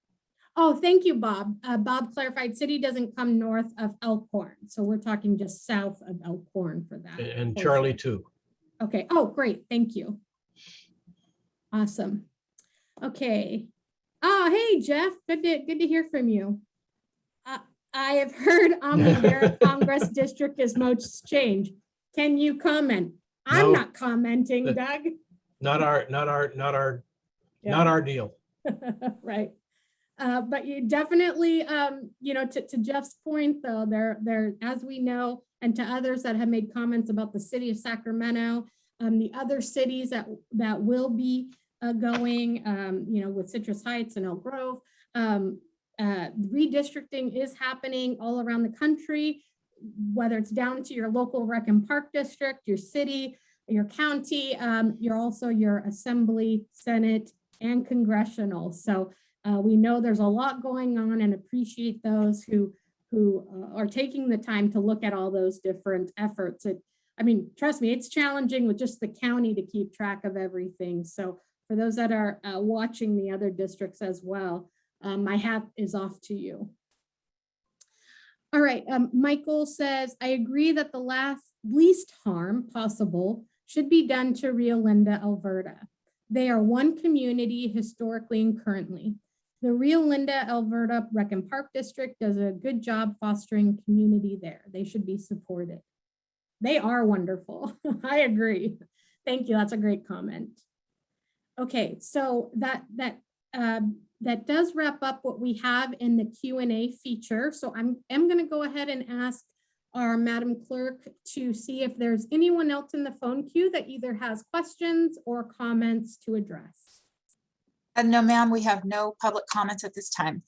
[SPEAKER 1] Oh, thank you, Bob. Bob clarified city doesn't come north of Elkhorn. So we're talking just south of Elkhorn for that.
[SPEAKER 2] And Charlie too.
[SPEAKER 1] Okay. Oh, great. Thank you. Awesome. Okay. Oh, hey, Jeff. Good to hear from you. I have heard on the Barrett Congress District is most change. Can you comment? I'm not commenting, Doug.
[SPEAKER 2] Not our deal.
[SPEAKER 1] Right. But you definitely, to Jeff's point, though, there, as we know, and to others that have made comments about the city of Sacramento, the other cities that will be going, with Citrus Heights and Elk Grove, redistricting is happening all around the country, whether it's down to your local rec and park district, your city, your county, you're also your assembly, senate, and congressional. So we know there's a lot going on and appreciate those who are taking the time to look at all those different efforts. Trust me, it's challenging with just the county to keep track of everything. So for those that are watching the other districts as well, my hat is off to you. All right, Michael says, I agree that the least harm possible should be done to Rio Linda, Alberta. They are one community historically and currently. The Rio Linda, Alberta Rec and Park District does a good job fostering community there. They should be supported. They are wonderful. I agree. Thank you. That's a great comment. Okay, so that does wrap up what we have in the Q&A feature. So I'm going to go ahead and ask our Madam Clerk to see if there's anyone else in the phone queue that either has questions or comments to address.
[SPEAKER 3] No, ma'am, we have no public comments at this time.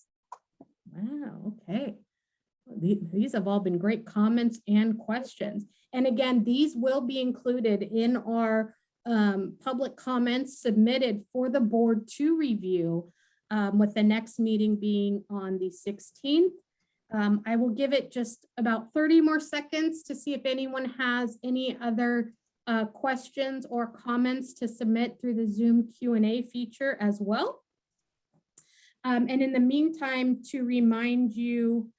[SPEAKER 1] Wow, okay. These have all been great comments and questions. And again, these will be included in our public comments submitted for the board to review, with the next meeting being on the 16th. I will give it just about 30 more seconds to see if anyone has any other questions or comments to submit through the Zoom Q&A feature as well. And in the meantime, to remind you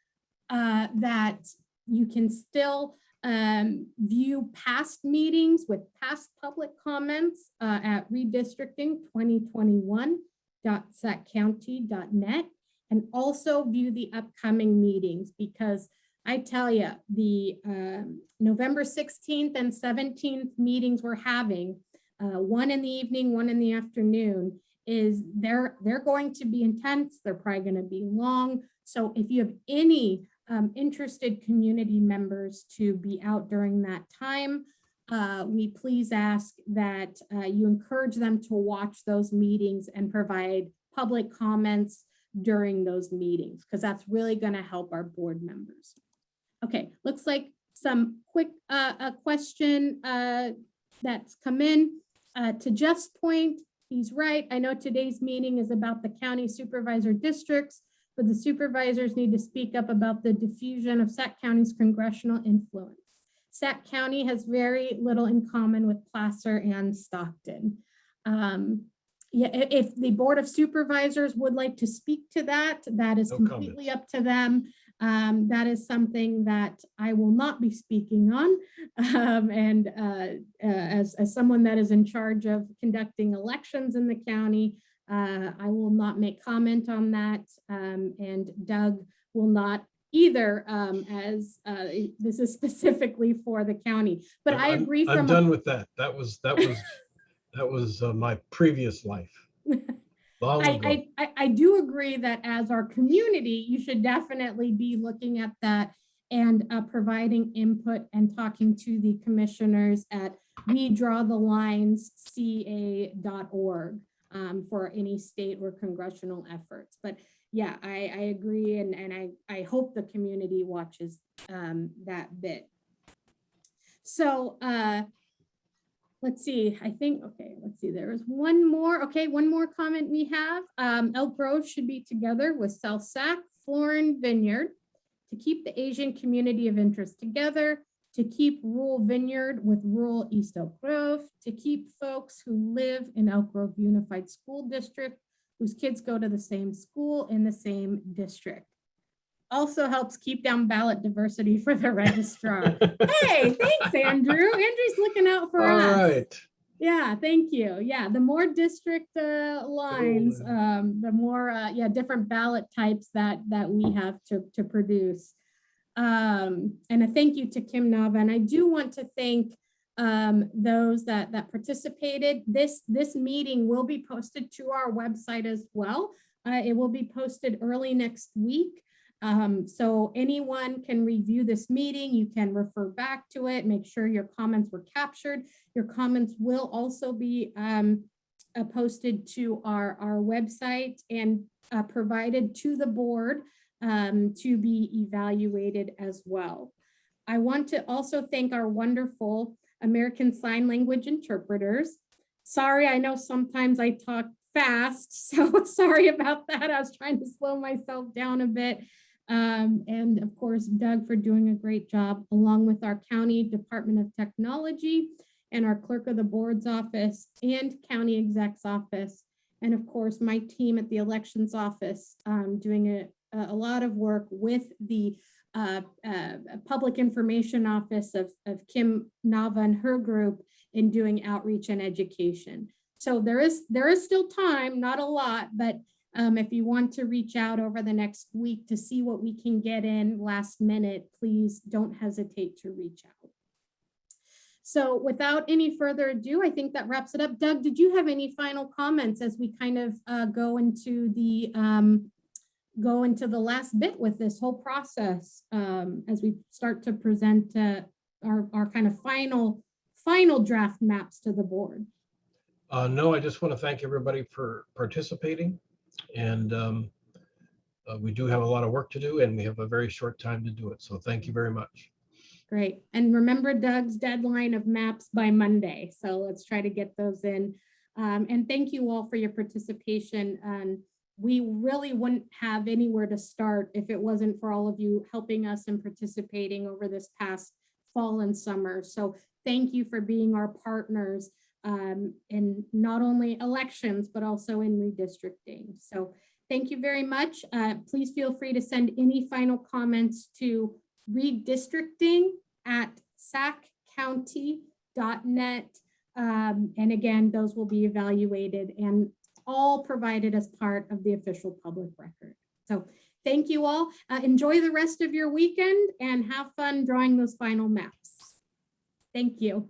[SPEAKER 1] that you can still view past meetings with past public comments at redistricting2021.saccounty.net, and also view the upcoming meetings, because I tell you, the November 16th and 17th meetings we're having, one in the evening, one in the afternoon, they're going to be intense. They're probably going to be long. So if you have any interested community members to be out during that time, we please ask that you encourage them to watch those meetings and provide public comments during those meetings, because that's really going to help our board members. Okay, looks like some quick question that's come in. To Jeff's point, he's right. I know today's meeting is about the county supervisor districts, but the supervisors need to speak up about the diffusion of Sac County's congressional influence. Sac County has very little in common with Placer and Stockton. Yeah, if the Board of Supervisors would like to speak to that, that is completely up to them. That is something that I will not be speaking on. As someone that is in charge of conducting elections in the county, I will not make comment on that. And Doug will not either, as this is specifically for the county. But I agree.
[SPEAKER 2] I'm done with that. That was my previous life.
[SPEAKER 1] I do agree that as our community, you should definitely be looking at that and providing input and talking to the commissioners at wedrawthelines.ca.org for any state or congressional efforts. But yeah, I agree, and I hope the community watches that bit. So let's see, let's see, there is one more. Okay, one more comment we have. Elk Grove should be together with South Sac, Florin Vineyard to keep the Asian community of interest together, to keep rural Vineyard with rural East Elk Grove, to keep folks who live in Elk Grove Unified School District, whose kids go to the same school in the same district. Also helps keep down ballot diversity for the registrar. Hey, thanks, Andrew. Andrew's looking out for us.
[SPEAKER 2] All right.
[SPEAKER 1] Yeah, thank you. Yeah, the more district lines, the more different ballot types that we have to produce. And a thank you to Kim Nava. And I do want to thank those that participated. This meeting will be posted to our website as well. It will be posted early next week. So anyone can review this meeting. You can refer back to it, make sure your comments were captured. Your comments will also be posted to our website and provided to the board to be evaluated as well. I want to also thank our wonderful American Sign Language interpreters. Sorry, I know sometimes I talk fast, so sorry about that. I was trying to slow myself down a bit. And of course, Doug for doing a great job, along with our County Department of Technology and our Clerk of the Board's office and County Exec's office. And of course, my team at the Elections office doing a lot of work with the Public Information Office of Kim Nava and her group in doing outreach and education. So there is still time, not a lot, but if you want to reach out over the next week to see what we can get in last minute, please don't hesitate to reach out. So without any further ado, I think that wraps it up. Doug, did you have any final comments as we kind of go into the last bit with this whole process as we start to present our kind of final draft maps to the board?
[SPEAKER 2] No, I just want to thank everybody for participating. And we do have a lot of work to do, and we have a very short time to do it. So thank you very much.
[SPEAKER 1] Great. And remember Doug's deadline of maps by Monday. So let's try to get those in. And thank you all for your participation. We really wouldn't have anywhere to start if it wasn't for all of you helping us and participating over this past fall and summer. So thank you for being our partners in not only elections, but also in redistricting. So thank you very much. Please feel free to send any final comments to redistricting@saccounty.net. And again, those will be evaluated and all provided as part of the official public record. So thank you all. Enjoy the rest of your weekend and have fun drawing those final maps. Thank you.